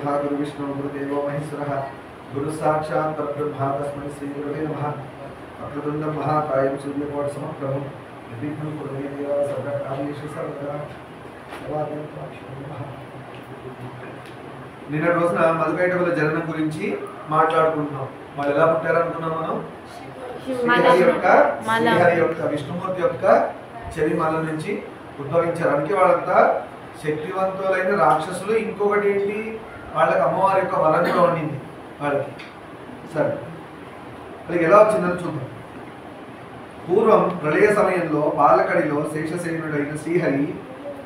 गुरुर्ब्रह्मा गुरुविष्णु गुरुदेवो महेश्वरः गुरु साक्षात् परब्रह्म तस्मै श्री गुरवे नमः। वक्रतुण्डं महाकायं सूर्यकोटिसमप्रभं निर्विघ्नं कुरु मे देव सर्वकार्येषु सर्वदा। నిన్న రోజున మధుకైటవుల జననం గురించి మాట్లాడుకుంటున్నాం. వాళ్ళు ఎలా పుట్టారనుకున్నాం మనం? శ్రీహరి యొక్క విష్ణుమూర్తి యొక్క చెవి మల నుంచి ఉద్భవించారు. అందుకే వాళ్ళంతా శక్తివంతులైన రాక్షసులు. ఇంకొకటి ఏంటి, వాళ్ళకి అమ్మవారి యొక్క వరం కూడా ఉండింది వాళ్ళకి. సరే, వాళ్ళకి ఎలా వచ్చిందని చూద్దాం. పూర్వం ప్రళయ సమయంలో బాలకడిలో శేషసేనుడైన శ్రీహరి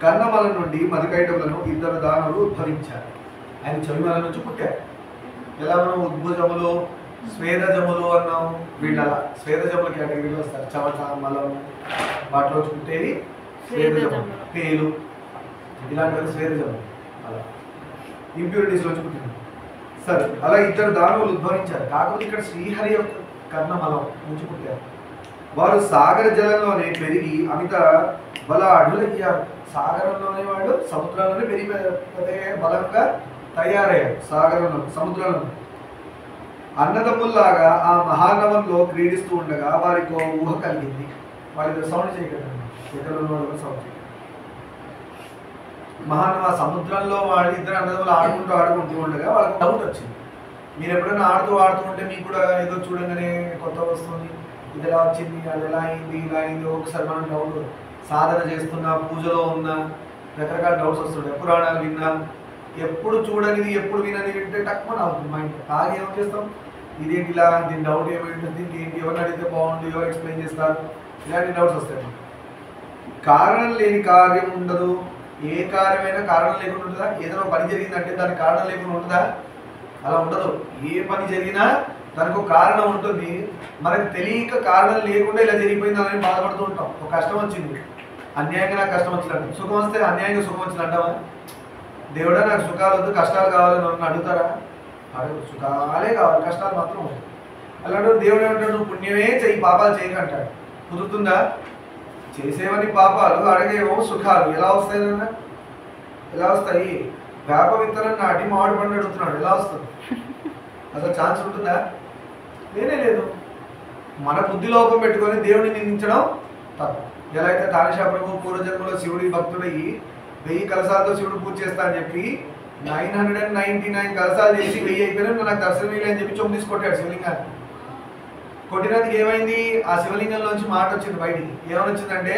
కన్నమల నుండి మధుకైటవులను ఇద్దరు దానవులు ఉద్భవించారు. ఆయన చెవిమల నుంచి పుట్టారు. ఎలా మనం ఉద్భుజములు స్వేదజములు అన్నాం, వీళ్ళ స్వేదజముల కేటగిరీలో వస్తారు. చవట మలం వాటిలో పుట్టేవి స్వేదజములు, పేలు ఇలాంటివి స్వేదజములు. అలా ఇంప్యూరిటీస్లో పుట్టింది. సరే, అలా ఇద్దరు దానవులు ఉద్భవించారు. కాకపోతే ఇక్కడ శ్రీహరి యొక్క కర్ణమలం నుంచి పుట్టారు. వారు సాగర జలంలోనే పెరిగి అమిత బలాఢ్యులయ్యారు. సాగరంలోనే వాళ్ళు సముద్రంలోనే పెరిగి బలంగా తయారయ్యారు. సాగరంలో సముద్రంలో అన్నదమ్ముల్లాగా ఆ మహానవంలో క్రీడిస్తూ ఉండగా వారికి ఊహ కలిగింది. వాళ్ళకి సౌండ్ చేయగలరు, సౌండ్ చేయగలరు. మహానవ సముద్రంలో వాళ్ళు ఇద్దరు అన్నదమ్ములు ఆడుకుంటూ ఉండగా వాళ్ళకి డౌట్ వచ్చింది. మీరు ఎప్పుడైనా ఆడుతూ ఉంటే మీకు కూడా ఏదో చూడంగానే కొత్త వస్తుంది, ఇది ఎలా వచ్చింది, అది ఎలా అయింది, ఇలా అయింది. ఒకసారి మనం డౌట్ సాధన చేస్తున్నా, పూజలో ఉన్నా రకరకాల డౌట్స్ వస్తుంటాయి. పురాణాలు విన్నా, ఎప్పుడు చూడనిది ఎప్పుడు వినది వింటే టక్మని అవుతుంది మైండ్. బాగా ఏం చేస్తాం, ఇదేంటి ఇలా, దీని డౌట్ ఏమైంటుంది, దీనికి ఏంటి, ఎవరిని అడిగితే బాగుంటుంది, ఎవరు ఎక్స్ప్లెయిన్ చేస్తారు, ఇలాంటి డౌట్స్ వస్తాయి. కారణం లేని కార్యం ఉండదు. ఏ కార్యమైనా కారణం లేకుండా ఉంటుందా? ఏదైనా పని జరిగిందంటే దానికి కారణం లేకుండా ఉంటుందా? అలా ఉండదు. ఏ పని జరిగినా దానికి ఒక కారణం ఉంటుంది. మనకు తెలియక కారణం లేకుండా ఇలా జరిగిపోయింది అని బాధపడుతూ ఉంటాం. ఒక కష్టం వచ్చింది, అన్యాయంగా నాకు కష్టం వచ్చినట్టు. సుఖం వస్తే అన్యాయంగా సుఖం వచ్చినట్టవా? దేవుడా నాకు సుఖాలు వద్దు, కష్టాలు కావాలని నన్ను అడుగుతారా? అడుగు, సుఖాలే కావాలి, కష్టాలు మాత్రం వద్దు. అలాంటి దేవుడు ఏమంటాడు, నువ్వు పుణ్యమే చెయ్యి, పాపాలు చేయకంటాడు. కుదురుతుందా? చేసేవని పాపాలు, అడిగేవో సుఖాలు. ఎలా వస్తాయి? ఎలా వస్తాయి? వేప విత్తనం నాటి మామిడి పండు అడుగుతున్నాడు, ఎలా వస్తుంది? అసలు ఛాన్స్ ఉంటుందా? లేనే లేదు. మన బుద్ధి లోపం పెట్టుకొని దేవుడిని నిందించడం తప్పు. ఎలా అయితే తానిషా ప్రభు పూర్వజన్మలో శివుడి భక్తుడయ్యి 1000 కలశాలతో శివుడు పూజ చేస్తా అని చెప్పి 999 కలశాలు చేసి 1000 అయిపోయినా నాకు దర్శనం అని చెప్పి చొమ్ము తీసి కొట్టాడు శివలింగాన్ని. కొట్టినందుకు ఏమైంది? ఆ శివలింగంలోంచి మాట వచ్చింది బయటికి. ఏమని వచ్చిందంటే,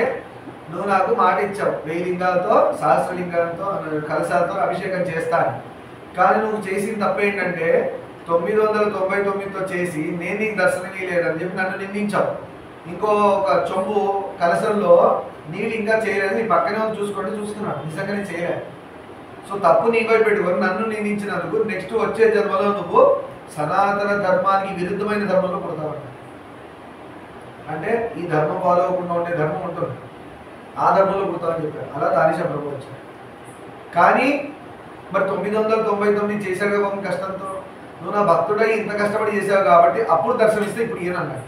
నువ్వు నాకు మాట ఇచ్చావు 1000 లింగాలతో, సహస్రలింగాలతో, కలశాలతో అభిషేకం చేస్తాను. కానీ నువ్వు చేసిన తప్పేంటంటే 999తో చేసి నేను నీకు దర్శనం లేదని చెప్పి నన్ను నిందించావు. ఇంకో ఒక చొంబు కలశంలో నీళ్ళు ఇంకా చేయలేదు, నీ పక్కనే చూసుకుంటే చూస్తున్నాడు, నిజంగా నేను చేయలేదు. సో తప్పు నీపై పెట్టుకొని నన్ను నిందించినందుకు నెక్స్ట్ వచ్చే జన్మలో నువ్వు సనాతన ధర్మానికి విరుద్ధమైన ధర్మంలో పుడతావంట. అంటే ఈ ధర్మం ఫాలో అవ్వకుండా ఉండే ధర్మం ఉంటుంది, ఆ ధర్మంలో పుడతావని చెప్పారు. అలా తానిషా ప్రభు వచ్చారు. కానీ మరి 999 చేశాడు కదా కష్టంతో. నువ్వు నా భక్తుడై ఇంత కష్టపడి చేశావు కాబట్టి అప్పుడు దర్శనమిస్తే ఇప్పుడు ఈయన అన్నాడు.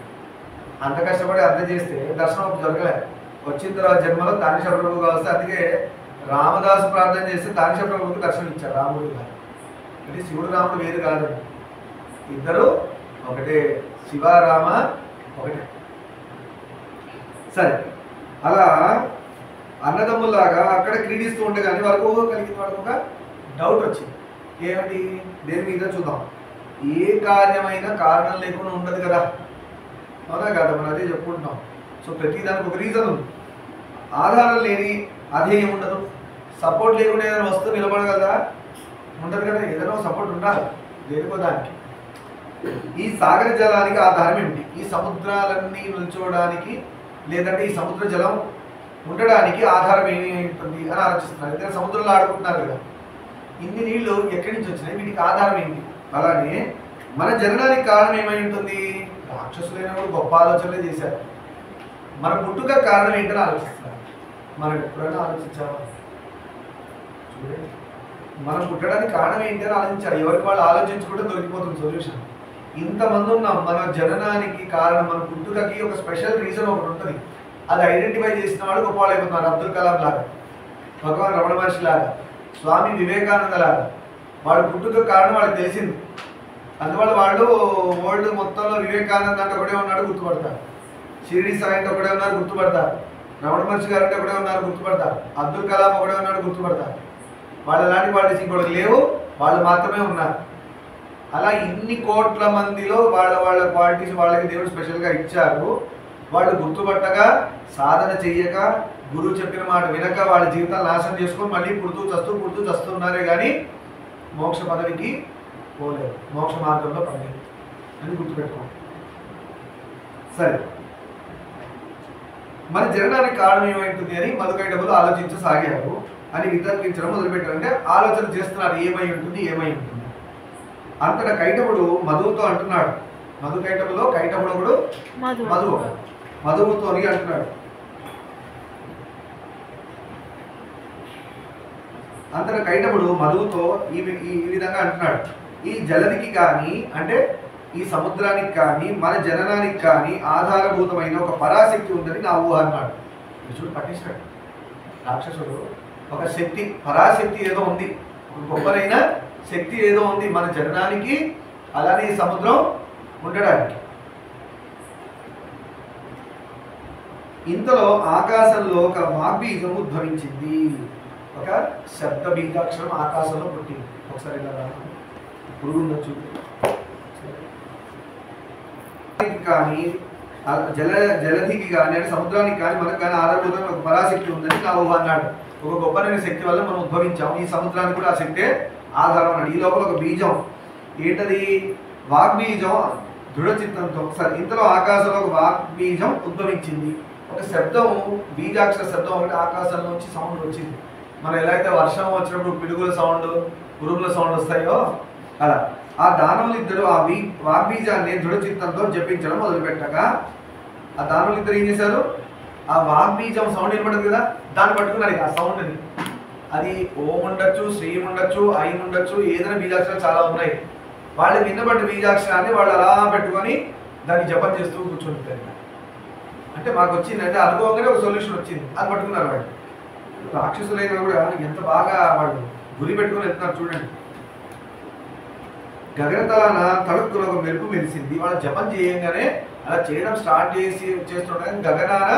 అంత కష్టపడి అంత చేస్తే దర్శనం అప్పుడు దొరకలేదు. వచ్చిన తర్వాత జన్మలో తానిషా ప్రభుగా వస్తే, అందుకే రామదాసు ప్రార్థన చేస్తే తానిషా ప్రభుకి దర్శనం ఇచ్చాడు రాముడు గారు. అంటే శివుడు రాముడు వేరు కాదు, ఇద్దరు ఒకటే. శివ రామ ఒకటే. సరే, అలా అన్నదమ్ముల్లాగా అక్కడ క్రీడిస్తూ ఉండగానే వాళ్ళకు కలిగిన వాళ్ళకు ఒక డౌట్ వచ్చింది. ఏమిటి? దేని మీద చూద్దాం. ఏ కార్యమైనా కారణం లేకుండా ఉండదు కదా, అవునా కదా? మనం అదే చెప్పుకుంటున్నాం. సో ప్రతి దానికి ఒక రీజన్ ఉంది. ఆధారం లేని అధేయం ఉండదు. సపోర్ట్ లేకుండా ఏదైనా వస్తువు నిలబడగలదా? ఉండదు కదా. ఏదైనా సపోర్ట్ ఉండాలి దేనికో దానికి. ఈ సాగర జలానికి ఆధారం ఏమిటి? ఈ సముద్రాలన్నీ నిల్చోవడానికి, లేదంటే ఈ సముద్ర జలం ఉండడానికి ఆధారం ఏమి ఉంటుంది అని ఆలోచిస్తున్నారు. ఇద్దరు సముద్రంలో ఆడుకుంటున్నారు కదా, ఇన్ని నీళ్లు ఎక్కడి నుంచి వచ్చినాయి, వీటికి ఆధారం ఏంటి? అలానే మన జననానికి కారణం ఏమై ఉంటుంది? రాక్షసులైన కూడా గొప్ప ఆలోచనలే చేశారు. మన పుట్టుక కారణం ఏంటని ఆలోచిస్తున్నారు. మనం ఎప్పుడైనా ఆలోచించామా? చూడండి, మనం పుట్టడానికి కారణం ఏంటి అని ఆలోచించారు. ఎవరికి వాళ్ళు ఆలోచించుకుంటే దొరికిపోతుంది సొల్యూషన్. ఇంతమంది ఉన్నాం. మన జననానికి కారణం, మన పుట్టుకకి ఒక స్పెషల్ రీజన్ ఒకటి ఉంటుంది. అది ఐడెంటిఫై చేసిన వాడు గొప్పవాళ్ళు అయిపోతున్నారు. అబ్దుల్ కలాం లాగా, భగవాన్ రమణ మహర్షి లాగా, స్వామి వివేకానంద లాగా, వాడు పుట్టుక కారణం వాళ్ళకి తెలిసింది. అందువల్ల వాళ్ళు వరల్డ్ మొత్తంలో వివేకానంద అంటే ఒకడే ఉన్నాడు గుర్తుపడతారు, షిరిడి సాయి అంటే ఒకడే ఉన్నారు గుర్తుపడతారు, రమణ మహర్షి గారు అంటే ఒకడే ఉన్నారు గుర్తుపడతారు, అబ్దుల్ కలాం ఒకడే ఉన్నాడు గుర్తుపడతారు. వాళ్ళ లాంటి క్వాలిటీస్ ఇంకోటి లేవు, వాళ్ళు మాత్రమే ఉన్నారు. అలా ఇన్ని కోట్ల మందిలో వాళ్ళ వాళ్ళ క్వాలిటీస్ వాళ్ళకి దేవుడు స్పెషల్గా ఇచ్చారు. వాళ్ళు గుర్తుపట్టగా సాధన చెయ్యక గురువు చెప్పిన మాట వినక వాళ్ళ జీవితాలు నాశనం చేసుకొని మళ్ళీ పుడుతూ చస్తున్నారే కానీ మోక్ష పదవికి పోలేదు, మోక్ష మార్గంలో పడలేదు అని గుర్తుపెట్టుకోండి. సరే, మన జరగడానికి కారణం ఏమైంటుంది అని మధుకైటబులు ఆలోచించసాగారు అని వితర్కించడం మొదలుపెట్టారు. అంటే ఆలోచన చేస్తున్నారు ఏమై ఉంటుంది. అంతటా కైటవుడు మధువుతో అంటున్నాడు, మధుకైటబులో కైటవుడు మధువుతో అంటున్నాడు. అంతటా కైటవుడు మధువుతో ఈ విధంగా అంటున్నాడు, ఈ జలదికి కానీ అంటే ఈ సముద్రానికి కానీ మన జననానికి కానీ ఆధారభూతమైన ఒక పరాశక్తి ఉందని నా ఊహ అన్నాడు. చూడు పట్టించాడు రాక్షసుడు, ఒక శక్తి పరాశక్తి ఏదో ఉంది, ఒక గొప్పనైన శక్తి ఏదో ఉంది మన జననానికి, అలానే ఈ సముద్రం ఉండడానికి. ఇంతలో ఆకాశంలో ఒక వాగ్బీజం ఉద్భవించింది, ఒక శబ్ద బీజాక్షరం ఆకాశంలో పుట్టింది. ఒకసారి ఇలా పురుగు ఉండొచ్చు కానీ జలధికి కానీ అంటే సముద్రానికి కానీ మనకు కానీ ఆధారభూతమైన ఒక పరాశక్తి ఉందని నా ఊహ అన్నాడు. ఒక గొప్పనైన శక్తి వల్ల మనం ఉద్భవించాము, ఈ సముద్రానికి కూడా ఆ శక్తే ఆధారం అన్నాడు. ఈ లోపల ఒక బీజం ఏంటది? వాగ్బీజం దృఢచిత్తంతో. సరే, ఇంతలో ఆకాశంలో ఒక వాగ్బీజం ఉద్భవించింది. ఒక శబ్దం, బీజాక్షర శబ్దం ఒకటి ఆకాశంలోంచి సౌండ్ వచ్చింది. మనం ఎలా అయితే వర్షం వచ్చినప్పుడు పిడుగుల సౌండ్, ఉరుముల సౌండ్ వస్తాయో అలా ఆ దానవులు ఇద్దరు ఆ వాగ్బీజాన్ని దృఢచిత్తంతో జపించడం మొదలుపెట్టగా ఆ దానవులు ఇద్దరు ఏం చేశారు? ఆ వాగ్బీజం సౌండ్ వినపడదు కదా, దాన్ని పట్టుకున్నారు. ఆ సౌండ్ని, అది ఓం ఉండొచ్చు, శ్రీం ఉండొచ్చు, ఐం ఉండొచ్చు, ఏదైనా బీజాక్షరాలు చాలా ఉన్నాయి. వాళ్ళు విన్నబడ్డ బీజాక్షరాన్ని వాళ్ళు అలా పెట్టుకొని దాన్ని జపం చేస్తూ కూర్చుంటారు. అంటే మాకు వచ్చింది అంటే అనుభవంగానే ఒక సొల్యూషన్ వచ్చింది, అది పట్టుకున్నారు వాళ్ళు. రాక్షసులైనా కూడా ఎంత బాగా వాళ్ళు గురి పెట్టుకుని వెళ్తున్నారు చూడండి. గగనతలాన తడుక్కున ఒక మెరుపు మెరిసింది. వాళ్ళు జపం చేయంగానే అలా చేయడం స్టార్ట్ చేస్తుండగా గగనాన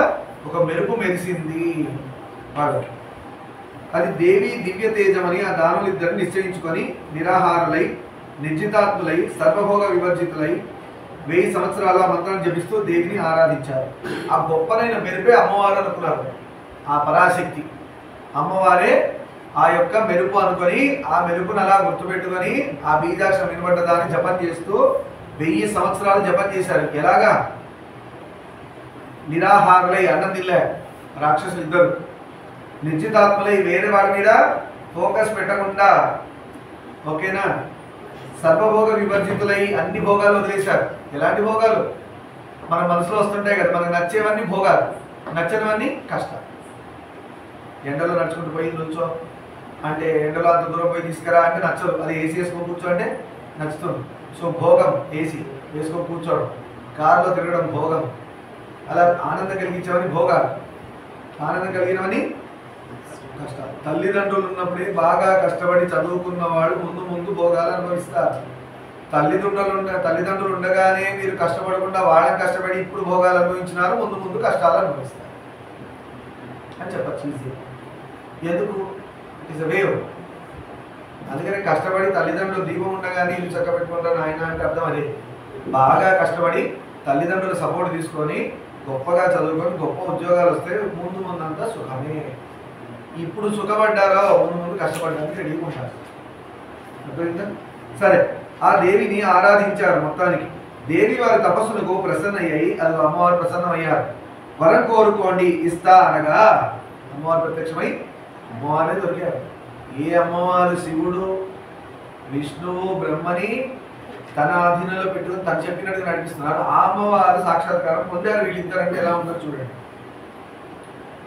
ఒక మెరుపు మెరిసింది వాళ్ళకి. అది దేవి దివ్య తేజమని ఆ దానులు ఇద్దరు నిశ్చయించుకొని నిరాహారులై నిర్జితాత్ములై సర్వభోగ వివర్జితులై 1000 సంవత్సరాలు ఆ మంత్రాన్ని జపిస్తూ దేవిని ఆరాధించారు. ఆ గొప్పనైన మెరుపే అమ్మవారు అనుకున్నారు. ఆ పరాశక్తి అమ్మవారే ఆ యొక్క మెరుపు అనుకొని ఆ మెరుపును అలా గుర్తుపెట్టుకొని ఆ బీజాక్షరం వినబడ్డ దాన్ని జపం చేస్తూ 1000 సంవత్సరాలు జపం చేశారు. ఎలాగా? నిరాహారులై, అన్నం తినలే రాక్షసులు ఇద్దరు. నిర్జితాత్మలై, వేరే వాడి మీద ఫోకస్ పెట్టకుండా, ఓకేనా, సర్వభోగ వివర్జితులై అన్ని భోగాలు వదిలేశారు. ఎలాంటి భోగాలు? మన మనసులో వస్తుంటాయి కదా, మనకు నచ్చేవన్నీ భోగాలు, నచ్చనివన్నీ కష్టాలు. ఎండలో నడుచుకుంటూ పోయి నుంచో అంటే ఎండలో అంత దూరం పోయి తీసుకురా అంటే నచ్చదు, అది ఏసీ వేసుకొని కూర్చో అంటే నచ్చుతుంది. సో భోగం ఏసీ వేసుకొని కూర్చోవడం, కారులో తిరగడం భోగం. అలా ఆనందం కలిగించేవని భోగాలు, ఆనందం కలిగినవని కష్టాలు. తల్లిదండ్రులు ఉన్నప్పుడే బాగా కష్టపడి చదువుకున్న వాళ్ళు ముందు భోగాలు అనుభవిస్తారు. తల్లిదండ్రులు ఉండగానే మీరు కష్టపడకుండా వాళ్ళని కష్టపడి ఇప్పుడు భోగాలు అనుభవించినారు, ముందు కష్టాలు అనుభవిస్తారు అని చెప్పచ్చు ఈజీ. ఎందుకు? It is a wave. అందుకని కష్టపడి తల్లిదండ్రులు దీపం ఉండగానే ఇల్లు చక్క పెట్టుకుంటారు ఆయన అంటే అర్థం అదే. బాగా కష్టపడి తల్లిదండ్రుల సపోర్ట్ తీసుకొని గొప్పగా చదువుకొని గొప్ప ఉద్యోగాలు వస్తే ముందంతా సుఖమే. ఇప్పుడు సుఖపడ్డారో ముందు కష్టపడ్డానికి రెడీగా ఉంటారు. అర్థమైందా? సరే, ఆ దేవిని ఆరాధించారు. మొత్తానికి దేవి వారి తపస్సులకు ప్రసన్నయ్యాయి. అది అమ్మవారు ప్రసన్నమయ్యారు. వరం కోరుకోండి ఇస్తా అనగా అమ్మవారు ప్రత్యక్షమై అమ్మవారే దొరికారు. ఏ అమ్మవారు శివుడు, విష్ణువు, బ్రహ్మని తన ఆధీనంలో పెట్టుకుని తను చెప్పినట్టుగా నడిపిస్తున్నారు. ఆ అమ్మవారు సాక్షాత్కారం పొందారు. వీళ్ళిద్దరంటే ఎలా ఉంటారు చూడండి.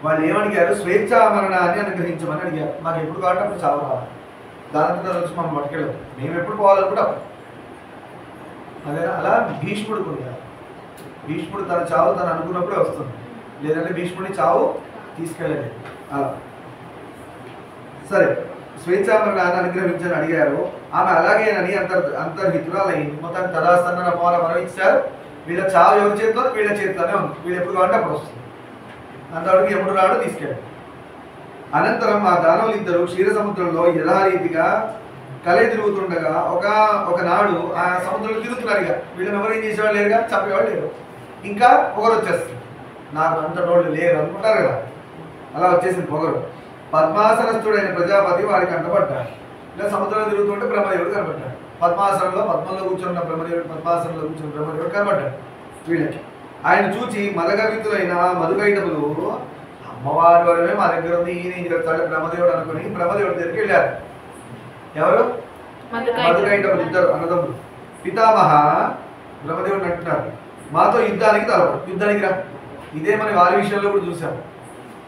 వాళ్ళు ఏమడిగారు? స్వేచ్ఛామరణాన్ని అనుగ్రహించమని అడిగారు. మాకు ఎప్పుడు కావాలంటే అప్పుడు చావు రావాలి, దానంతా వచ్చి మనం పట్టుకెళ్ళదు, మేము ఎప్పుడు పోవాలనుకుంటే అప్పుడు. అదే అలా భీష్ముడికి ఉన్నారు. భీష్ముడు తన చావు తను అనుకున్నప్పుడే వస్తుంది, లేదంటే భీష్ముడి చావు తీసుకెళ్ళలేదు. అలా సరే, స్వేచ్ఛామరణాన్ని అనుగ్రహించని అడిగారు. ఆమె అలాగేనని అంతర్హితురాలయ్యింది. మొత్తానికి తదాస్తన్న అమ్మవారు వరం ఇచ్చారు. వీళ్ళ చావు ఎవరి చేతిలో? వీళ్ళ చేతిలోనే ఉంది. వీళ్ళు ఎప్పుడు కావాలంటే అప్పుడు వస్తుంది. అంతవరకు ఎప్పుడు రాడు తీసుకెళ్ళి. అనంతరం ఆ దానవులు ఇద్దరు క్షీర సముద్రంలో యథారీతిగా కలయి తిరుగుతుండగా ఒకనాడు ఆ సముద్రంలో తిరుగుతున్నారు. ఇక వీళ్ళని ఎవరు ఏం చేసేవాళ్ళు లేరుగా, చంపేవాళ్ళు లేరు. ఇంకా పొగరు వచ్చేస్తుంది. నాకు అంత రోడ్లు లేరు అనుకుంటారు కదా, అలా వచ్చేసింది పొగరు. పద్మాసనస్థుడైన ప్రజాపతి వారికి అంటపడ్డాడు. ఇలా సముద్రంలో తిరుగుతుంటే బ్రహ్మదేవుడు కనబడ్డాడు. పద్మంలో కూర్చున్న బ్రహ్మదేవుడు, పద్మాసనంలో కూర్చున్న బ్రహ్మదేవుడు కనబడ్డాడు వీళ్ళకి. ఆయన చూచి మదగవితులైన మధుకైటములు అమ్మవారి వరమే మా దగ్గర ఉంది, ఈయన ఏం చెప్తాడు బ్రహ్మదేవుడు అనుకుని బ్రహ్మదేవుడి దగ్గరికి వెళ్ళారు. ఎవరు? మధుకైటములు ఇద్దరు అన్నదమ్ములు. పితామహ బ్రహ్మదేవుడిని అంటున్నారు, మాతో యుద్ధానికి తలపడు, యుద్ధానికి రా. ఇదే మన వారి విషయంలో కూడా చూసాం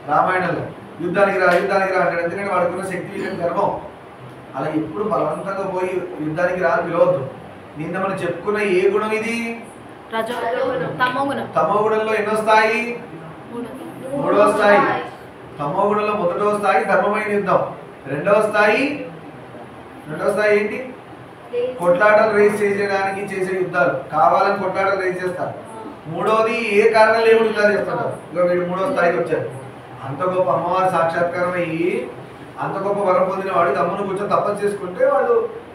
రామాయణంలో. యుద్ధానికి రా అంటాడు. ఎందుకంటే వాడుకున్న శక్తి వీళ్ళకి గర్వం. అలా ఎప్పుడు బలవంతంగా పోయి యుద్ధానికి రా పిలవద్దు. నిన్న మనం చెప్పుకున్న ఏ గుణం ఇది? తమో గుణంలో ఎన్నో స్థాయి? మూడవ స్థాయి. తమో గుణంలో మొదటవ స్థాయి ధర్మమైన యుద్ధం. రెండవ స్థాయి ఏంటి? కొట్లాటలు రేస్ చేయడానికి చేసే యుద్ధాలు, కావాలని కొట్లాటలు రేస్ చేస్తారు. మూడవది ఏ కారణం లేకుండా యుద్ధాలు చేస్తున్నారు. ఇక వీడు మూడవ స్థాయికి వచ్చారు. అంత గొప్ప అమ్మవారి సాక్షాత్కారం అయ్యి అంత గొప్ప వరం పొందిన వాడు తమ్మును కూర్చొని తపస్సు చేసుకుంటే వాడు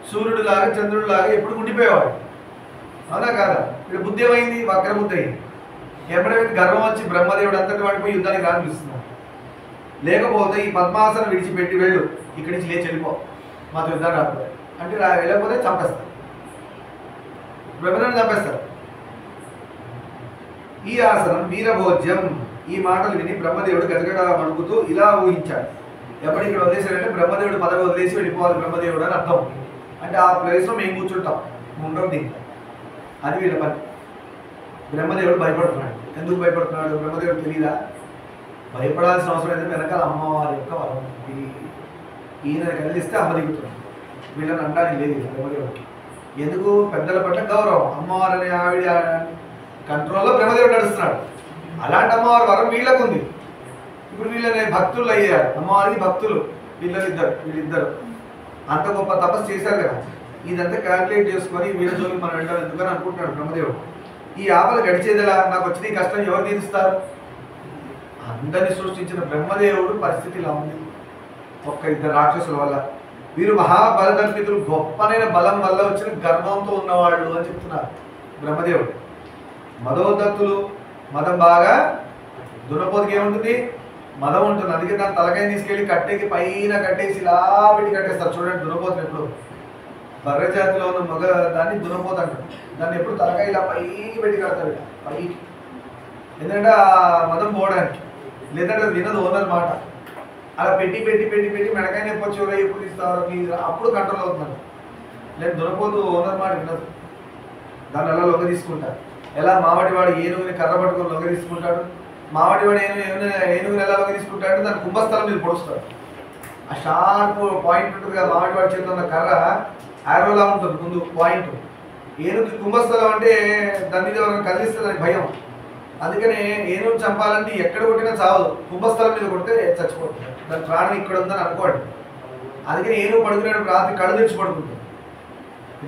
సూర్యుడు లాగా చంద్రుడు లాగా ఎప్పుడు ఉండిపోయేవాడు. అవునా కాదా? ఇక్కడ బుద్ధి ఏమైంది? వక్ర బుద్ధి అయింది. ఎప్పుడైతే గర్వం వచ్చి బ్రహ్మదేవుడు అంతటి వాడిపోయి యుద్ధానికి రానిపిస్తున్నాడు. లేకపోతే ఈ పద్మాసనం విడిచిపెట్టి వెళ్ళు, ఇక్కడి నుంచి లేచి వెళ్ళిపో, మాతో యుద్ధాన్ని రాకపోతే అంటే వెళ్ళకపోతే చంపేస్తారు, బ్రహ్మదేవుని చంపేస్తారు. ఈ ఆసనం వీరభోజ్యం. ఈ మాటలు విని బ్రహ్మదేవుడు గజగడ మణుకుతూ ఇలా ఊహించాడు. ఎప్పుడు ఇక్కడ వదిలేసాడంటే బ్రహ్మదేవుడు పదవి వదిలేసి వెళ్ళిపోవాలి బ్రహ్మదేవుడు అని అర్థం. అంటే ఆ ప్లేస్లో మేము కూర్చుంటాం, ఉంటాం దీంట్లో. అది వీళ్ళ పని. బ్రహ్మదేవుడు భయపడుతున్నాడు. ఎందుకు భయపడుతున్నాడు? బ్రహ్మదేవుడు తెలియదా? భయపడాల్సిన అవసరం ఏంటంటే వెనకాల అమ్మవారి యొక్క వరం. ఈయన కదిలిస్తే అమ్మ దిగుతుంది. వీళ్ళని అనడానికి లేదు బ్రహ్మదేవుడికి. ఎందుకు? పెద్దల పట్ల గౌరవం. అమ్మవారు అనే ఆవిడ కంట్రోల్లో బ్రహ్మదేవుడు నడుస్తున్నాడు. అలాంటి అమ్మవారి వరం వీళ్ళకు ఉంది. ఇప్పుడు వీళ్ళని భక్తులు అయ్యారు, అమ్మవారికి భక్తులు వీళ్ళిద్దరు అంత గొప్ప తపస్సు చేశారు కదా. ఇదంతా క్యాల్కులేట్ చేసుకొని వీళ్ళ జోలికి మనం వెళ్ళాలి ఎందుకని అనుకుంటున్నాడు బ్రహ్మదేవుడు. ఈ ఆపద గడిచేదిలా, నాకు వచ్చిన ఈ కష్టం ఎవరు తీరుస్తారు? అందరినీ సృష్టించిన బ్రహ్మదేవుడు పరిస్థితి ఇలా ఉంది ఒక్క ఇద్దరు రాక్షసుల వల్ల. వీరు మహాబలదర్పితులు, గొప్పనైన బలం వల్ల వచ్చిన గర్వంతో ఉన్నవాళ్ళు అని చెప్తున్నారు బ్రహ్మదేవుడు. మదోదత్తులు, మదం బాగా దున్నపోతుకి ఏముంటుంది? మదం ఉంటుంది. అందుకే దాని తలకాయ తీసుకెళ్ళి కట్టేకి పైన కట్టేసి ఇలా పెట్టి కట్టేస్తారు. చూడండి దున్నపోతుని ఎప్పుడు బర్రె జాతిలో ఉన్న మగ దాన్ని దున్నపోతు అంటారు. దాన్ని ఎప్పుడు తలకాయ ఇలా పైకి పెట్టి కడతారు, పైకి. ఎందుకంటే ఆ మదం పోవడానికి, లేదంటే అది వినదు ఓనర్ మాట. అలా పెట్టి పెట్టి పెట్టి పెట్టి మెడకాయ నొప్పి వచ్చి ఎప్పుడు ఇస్తారు అప్పుడు కంట్రోల్ అవుతున్నారు. లేదు దున్నపోతు ఓనర్ మాట వినదు. దాన్ని అలా లొంగ తీసుకుంటారు. ఎలా మావాడివాడు ఏనుగుని కర్ర పట్టుకొని లొంగ తీసుకుంటాడు, మావాడివాడు ఏనుగుని ఎలా లొంగ తీసుకుంటాడు, దాని కుంభస్థలం మీద పొడుస్తాడు. ఆ షార్ప్ పాయింట్ ఉంటుంది కదా, మావాడివాడి చేతిలో ఉన్న కర్ర ఆరోలా ఉంటుంది ముందు పాయింట్. ఏనుగు కుంభస్థలం అంటే దాని మీద ఎవరైనా కదిలిస్తే దానికి భయం. అందుకనే ఏనుగు చంపాలంటే ఎక్కడ కొట్టినా చావదు, కుంభస్థలం మీద కొడితే చచ్చిపోతుంది. దాని ప్రాణం ఇక్కడ ఉందని అనుకోండి. అందుకని ఏనుగు పడుకునేటప్పుడు రాత్రి కళ్ళు తెచ్చి పడుకుంటుంది.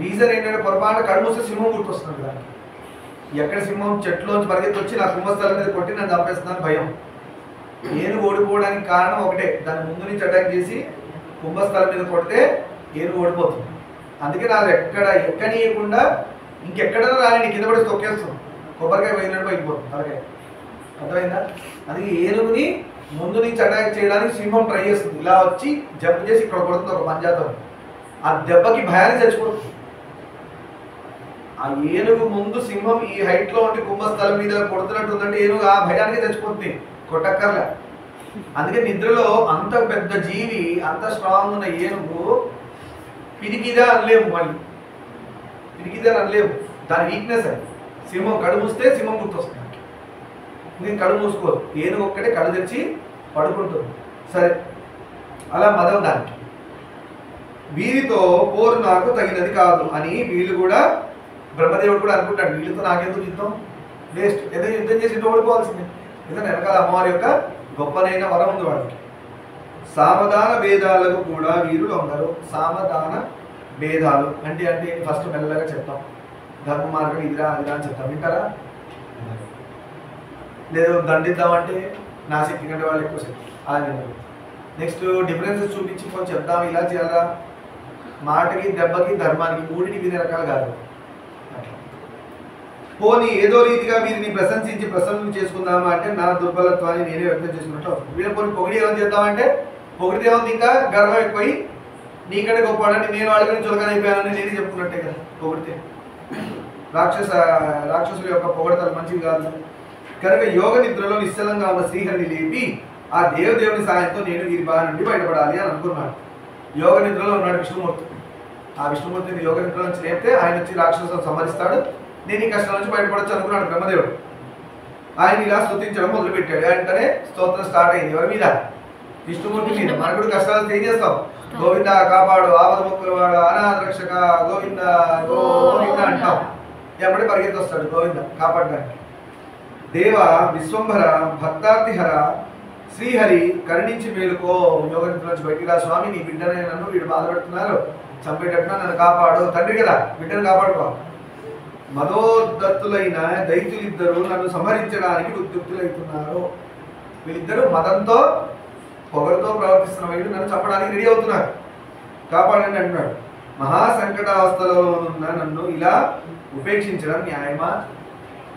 రీజన్ ఏంటంటే పొరపాటు కళ్ళు మూస్తే సింహం గుర్తొస్తుంది దానికి. ఎక్కడ సింహం చెట్లోంచి పరిగెత్తి వచ్చి నా కుంభస్థలం మీద కొట్టి నన్ను చంపేస్తుందని భయం. ఏనుగు ఓడిపోవడానికి కారణం ఒకటే, దాని ముందు నుంచి అటాక్ చేసి కుంభస్థలం మీద కొడితే ఏనుగు ఓడిపోతుంది. అందుకే నాకు ఎక్కనీయకుండా ఇంకెక్కడైనా రాని కింద పడి తొక్కేస్తుంది. కొబ్బరికాయ పోయినట్టు అయిపోతుంది తలకాయ. అర్థమైందా? అందుకే ఏనుగుని ముందు నుంచి అటాక్ చేయడానికి సింహం ట్రై చేస్తుంది. ఇలా వచ్చి జంప్ చేసి ఇక్కడ కొడుతుంది ఒక పంజాతం. ఆ దెబ్బకి భయాన్ని చచ్చిపోతుంది. ఆ ఏనుగు ముందు సింహం ఈ హైట్లో ఉండి కుంభస్థలం మీద కొడుతున్నట్టు ఉందంటే ఏనుగు ఆ భయానికి చచ్చిపోతుంది, కొట్టక్కర్లే. అందుకే నిద్రలో అంత పెద్ద జీవి, అంత స్ట్రాంగ్ ఉన్న ఏనుగు పిరికిదా అనలేము. మళ్ళీ పిరికిదా అనలేము, దాని వీక్నెస్ అది. సింహం కళ్ళు మూస్తే సింహం గుర్తొస్తుంది. నేను కళ్ళు మూసుకోదు, ఏనుగు ఒక్కటే కళ్ళు తెచ్చి పడుకుంటుంది. సరే, అలా మదం దానికి. వీరితో పోరు నాకు తగినది కాదు అని వీళ్ళు కూడా, బ్రహ్మదేవుడు కూడా అనుకుంటాడు, వీళ్ళతో నాకెందుకు యుద్ధం, వేస్ట్. ఏదైనా యుద్ధం చేసి ఓడిపోవాల్సిందే. ఎందుకంటే వెనకాల అమ్మవారి యొక్క గొప్పనైన వరం ఉంది వాడికి. సామధాన భేదాలకు కూడా వీరు లొంగరు. సామధాన భేదాలు అంటే అంటే ఫస్ట్ మెల్లగా చెప్తాం. ధర్మ మార్గం ఇదిరా అదిరా అని చెప్తాం. వింటారా? లేదు దండిద్దామంటే నా శక్తి కంటే వాళ్ళు ఎక్కువ శక్తి అలా. నెక్స్ట్ డిఫరెన్సెస్ చూపించి కొంచెం చెప్దాం. ఇలా చేయాలా, మాటకి దెబ్బకి ధర్మానికి మూడింటి వివిధ రకాలు కాదు. పోనీ ఏదో రీతిగా వీరిని ప్రశంసించి ప్రసన్నం చేసుకుందామా అంటే నా దుర్బలత్వాన్ని నేనే వ్యక్తం చేసుకున్నట్టు అవుతుంది. వీళ్ళ పోనీ పొగిడి ఏమని చేద్దామంటే పొగిడితే ఏముంది, ఇంకా గర్వం ఎక్కువై నీకంటే గొప్పవాడంటే నేను వాళ్ళ గురించి చులకన అయిపోయానని నేనే చెప్పుకున్నట్టే కదా పొగిడితే. రాక్షసుల యొక్క పొగడతలు మంచివి కాదు. కనుక యోగ నిద్రలో నిశ్చలంగా ఉన్న శ్రీహరిని లేపి ఆ దేవదేవుని సాయంతో నేను వీరి బాధ నుండి బయటపడాలి అని అనుకున్నాడు. యోగ నిద్రలో ఉన్నాడు విష్ణుమూర్తి. ఆ విష్ణుమూర్తిని యోగ నిద్ర నుంచి లేపితే ఆయన వచ్చి రాక్షసులను సంహరిస్తాడు, నేను ఈ కష్టాల నుంచి బయటపడచ్చు అనుకున్నాడు బ్రహ్మదేవుడు. ఆయన ఇలా స్తుతించడం మొదలుపెట్టాడు. వెంటనే స్తోత్రం స్టార్ట్ అయింది. ఎవరి మీద? విష్ణుమూర్తి మీద. మనకు కష్టాలు ఏం చేస్తాం? గోవింద కాపాడు, ఆపద ముక్కులవాడు, అనాథ రక్షక, గోవింద గోవింద అంటాం. ఎప్పుడే పరిగెత్తి వస్తాడు గోవింద కాపాడడానికి. దేవ విశ్వంభర భక్తార్థిహర శ్రీహరి కరుణించి మేలుకో, యోగ నిద్ర నుంచి బయటికి రా స్వామి, నీ బిడ్డనే నన్ను వీడు బాధ పెడుతున్నారు, చంపేటట్టున నన్ను కాపాడు. తండ్రి కదా, బిడ్డను కాపాడుకో. మదోదత్తులైన దైత్యులిద్దరూ నన్ను సంహరించడానికి ఉద్యుక్తులవుతున్నారు. వీళ్ళిద్దరూ మదంతో పొగరుతో ప్రవర్తిస్తున్న వీళ్ళు నన్ను చంపడానికి రెడీ అవుతున్నారు, కాపాడండి అంటున్నాడు. మహాసంకటావస్థలో ఉన్న నన్ను ఇలా ఉపేక్షించడం న్యాయమా?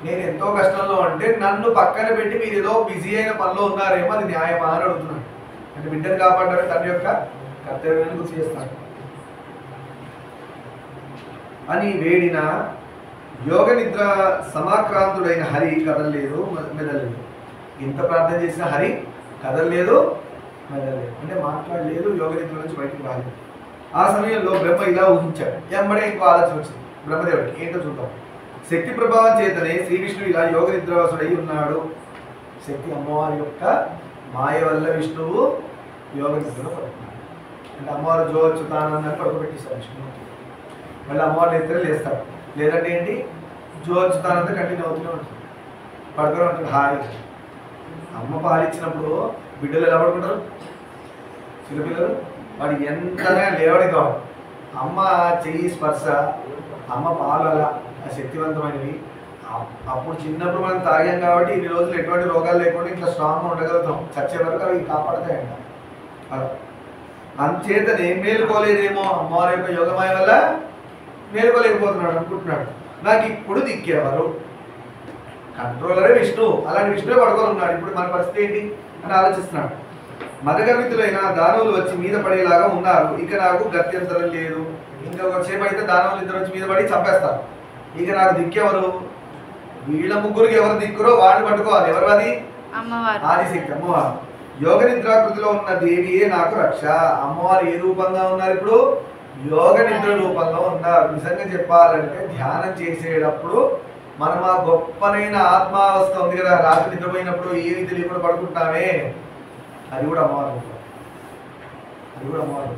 నేను ఎంతో కష్టంలో అంటే నన్ను పక్కన పెట్టి మీరు ఏదో బిజీ అయిన పనిలో ఉన్నారేమో, అది న్యాయమా అని అడుగుతున్నాడు. అంటే బిడ్డను కాపాడడానికి తన యొక్క కర్తవ్యాన్ని గుర్తు చేస్తాడు అని వేడిన యోగ నిద్ర సమాక్రాంతుడైన హరి కదలలేదు మెదలేదు. ఎంత ప్రార్థన చేసిన హరి కదలలేదు మెదలేదు, అంటే మాట్లాడలేదు, యోగ నిద్ర నుంచి బయటకు రాలేదు. ఆ సమయంలో బ్రహ్మ ఇలా ఊహించాడు. ఎంబడే ఇంకో ఆలోచన వచ్చింది బ్రహ్మదేవుడికి. ఏంటో చూద్దాం. శక్తి ప్రభావం చేతనే శ్రీ విష్ణువు ఇలా యోగ నిద్రావసుడై ఉన్నాడు. శక్తి అమ్మవారి యొక్క మాయ వల్ల విష్ణువు యోగ నిద్రలో పడుతున్నాడు. అంటే అమ్మవారు జోచ్యుతానందని పడుకోబెట్టేశారు విష్ణువుకి. మళ్ళీ అమ్మవారి నిద్ర లేస్తాడు. లేదంటే ఏంటి, జోచ్యుతానంతా కంటిన్యూ అవుతూనే ఉంటుంది, పడుతూనే ఉంటుంది హాయి. అమ్మ పాలిచ్చినప్పుడు బిడ్డలు ఎలా పడుకుంటారు? చిన్నపిల్లలు వాడు ఎంతగా లేవడి కావాలి. అమ్మ చెయ్యి స్పర్శ, అమ్మ పాలు అలా శక్తివంతమైనవి. అప్పుడు చిన్నప్పుడు మనం తాగాం కాబట్టి ఇన్ని రోజులు ఎటువంటి రోగాలు లేకుండా ఇట్లా స్ట్రాంగ్గా ఉండగలుగుతాం. చచ్చే వరకు అవి కాపాడతాయంట. అలా అంచేతనే మేలుకోలేదేమో, అమ్మవారి యొక్క యోగమాయ వల్ల మేలుకోలేకపోతున్నాడు అనుకుంటున్నాడు. నాకు ఇప్పుడు దిక్కేవారు కంట్రోలరే విష్ణు, అలాంటి విష్ణువే పడుకొని ఉన్నాడు. ఇప్పుడు మన పరిస్థితి ఏంటి అని ఆలోచిస్తున్నాడు. మదగర్వితులైన దానవులు వచ్చి మీద పడేలాగా ఉన్నారు. ఇక నాకు గత్యంతరం లేదు. ఇంకా ఒకసేపు అయితే దానవులు ఇద్దరు వచ్చి మీద పడి చంపేస్తారు. ఇక నాకు దిక్కెవరు? వీళ్ళ ముగ్గురికి ఎవరు దిక్కురో వాడిని పట్టుకోవాలి. ఎవరు అది? ఆదిశక్తి అమ్మవారు. యోగ నిద్రాకృతిలో ఉన్న దేవియే నాకు రక్ష. అమ్మవారు ఏ రూపంగా ఉన్నారు? ఇప్పుడు యోగ నిద్ర రూపంలో ఉన్నారు. నిజంగా చెప్పాలంటే ధ్యానం చేసేటప్పుడు మనం ఆ గొప్పనైన ఆత్మావస్థ ఉంది కదా, రాత్రి నిద్రపోయినప్పుడు ఏమి తెలియకుండా పడుకుంటామే, అది కూడా అమ్మవారు. అది కూడా అమ్మవారు.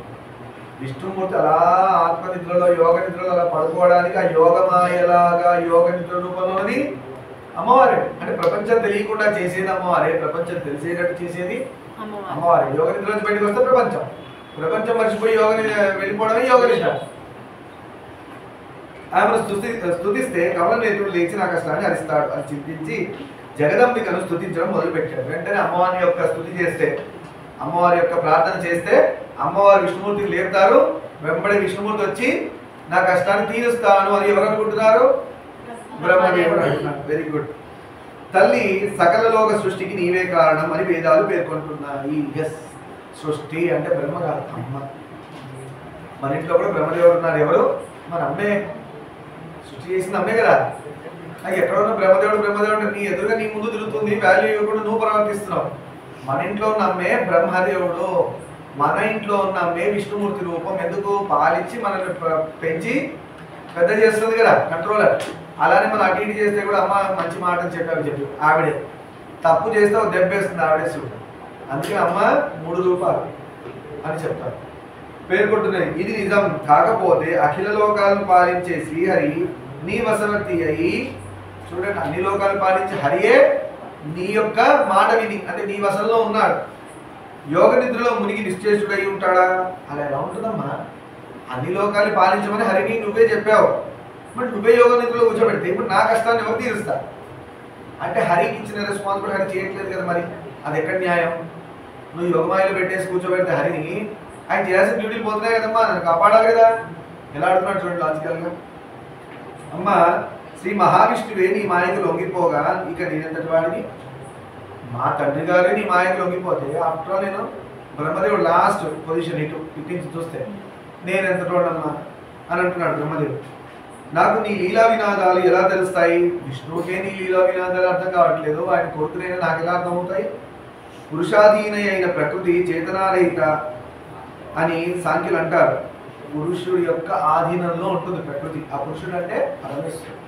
విష్ణుమూర్తి అలా ఆత్మనిద్రలో యోగ నిద్రలో అలా పడుకోవడానికి ఆ యోగమాయలాగా యోగ నిద్ర రూపంలో ఉన్నది అమ్మవారే. అంటే ప్రపంచం తెలియకుండా చేసేది అమ్మవారే, ప్రపంచం తెలిసేటట్టు చేసేది అమ్మవారే. యోగ నిద్ర నుంచి బయటకు వస్తే ప్రపంచం, ప్రపంచం మర్చిపోయి యోగ వెళ్ళిపోవడమే యోగ నిద్ర. ఆమెను స్తుతిస్తే కమల నేత్రుడు లేచి నా కష్టాన్ని హరిస్తాడు అని చింతించి జగదంబికను స్తుతించడం మొదలుపెట్టాడు. వెంటనే అమ్మవారి యొక్క స్తుతి చేస్తే, అమ్మవారి యొక్క ప్రార్థన చేస్తే అమ్మవారు విష్ణుమూర్తిని లేపుతారు. వెంబడి విష్ణుమూర్తి వచ్చి నా కష్టాన్ని తీరుస్తాను అని ఎవరు అనుకుంటున్నారు? బ్రహ్మదేవుడు అంటున్నారు. Very good. తల్లి సకల లోక సృష్టికి నీవే కారణం అని వేదాలు పేర్కొంటున్నాయి. ఎస్, సృష్టి అంటే బ్రహ్మ కాదు, అమ్మ. మన ఇంట్లో కూడా బ్రహ్మదేవుడు ఉన్నారు. ఎవరు? మన అమ్మే. సృష్టి చేసింది అమ్మే కదా. నాకు ఎక్కడ ఉన్న బ్రహ్మదేవుడు నీ ఎదురుగా నీ ముందు తిరుగుతుంది, వాల్యూ ఇవ్వకుండా నువ్వు ప్రవర్తిస్తున్నావు. మన ఇంట్లో ఉన్న అమ్మే బ్రహ్మదేవుడు, మన ఇంట్లో ఉన్న అమ్మే విష్ణుమూర్తి రూపం. ఎందుకు? పాలించి మనల్ని పెంచి పెద్ద చేస్తుంది కదా, కంట్రోలర్. అలానే మనం అటు ఇటు చేస్తే కూడా అమ్మ మంచి మాటలు చెప్పి ఆవిడే తప్పు చేస్తే ఒక దెబ్బేస్తుంది ఆవిడే చూడు. అందుకే అమ్మ 3 రూపాలు అని చెప్తారు, పేర్కొంటున్నది. ఇది నిజం. కాకపోతే అఖిల లోకాలను పాలించే శ్రీహరి నీ వసవర్తి అయి, చూడండి, అన్ని లోకాలు పాలించే హరియే నీ యొక్క మాట విని, అంటే నీ వశంలో ఉన్నాడు. యోగ నిద్రలో మునిగి నిశ్చేష్టుడై ఉంటాడా? అలా ఎలా ఉంటుందమ్మా? అన్ని లోకాలు పాలించమని హరిని నువ్వే చెప్పావు, మరి నువ్వే యోగ నిద్రలో కూర్చోబెడితే ఇప్పుడు నా కష్టాన్ని ఎవరు తీరుస్తా? అంటే హరికి ఇచ్చిన రెస్పాన్సిబిలిటీ హరి చేయట్లేదు కదా, మరి అది ఎక్కడ న్యాయం? నువ్వు యోగమాయలో పెట్టేసి కూర్చోబెడితే హరిని ఆయన చేయాల్సిన డ్యూటీలు పోతున్నాయి కదమ్మా, నన్ను కాపాడాలి కదా. ఎలా ఆడుతున్నాడు చూడండి లాజికల్గా. అమ్మ శ్రీ మహావిష్ణువే నీ మాయకు లొంగిపోగా ఇక నేనెంతటి వాడిని? మా తండ్రి గారే నీ మాయకు లొంగిపోతే ఆఫ్టర్ ఆల్ నేను బ్రహ్మదేవుడు లాస్ట్ పొజిషన్ ఇటు నుంచి చూస్తే నేను ఎంతటి వాడమ్మా అని అంటున్నాడు బ్రహ్మదేవుడు. నాకు నీ లీలా వినాదాలు ఎలా తెలుస్తాయి? విష్ణువుకే నీ లీలా వినాదాలు అర్థం కావట్లేదు, ఆయన కొడుకునైనా నాకు ఎలా అర్థమవుతాయి? పురుషాధీన అయిన ప్రకృతి చేతనారహిత అని సాంఖ్యులు అంటారు. పురుషుడి యొక్క ఆధీనంలో ఉంటుంది ప్రకృతి. ఆ పురుషుడు అంటే పరమేశ్వరుడు,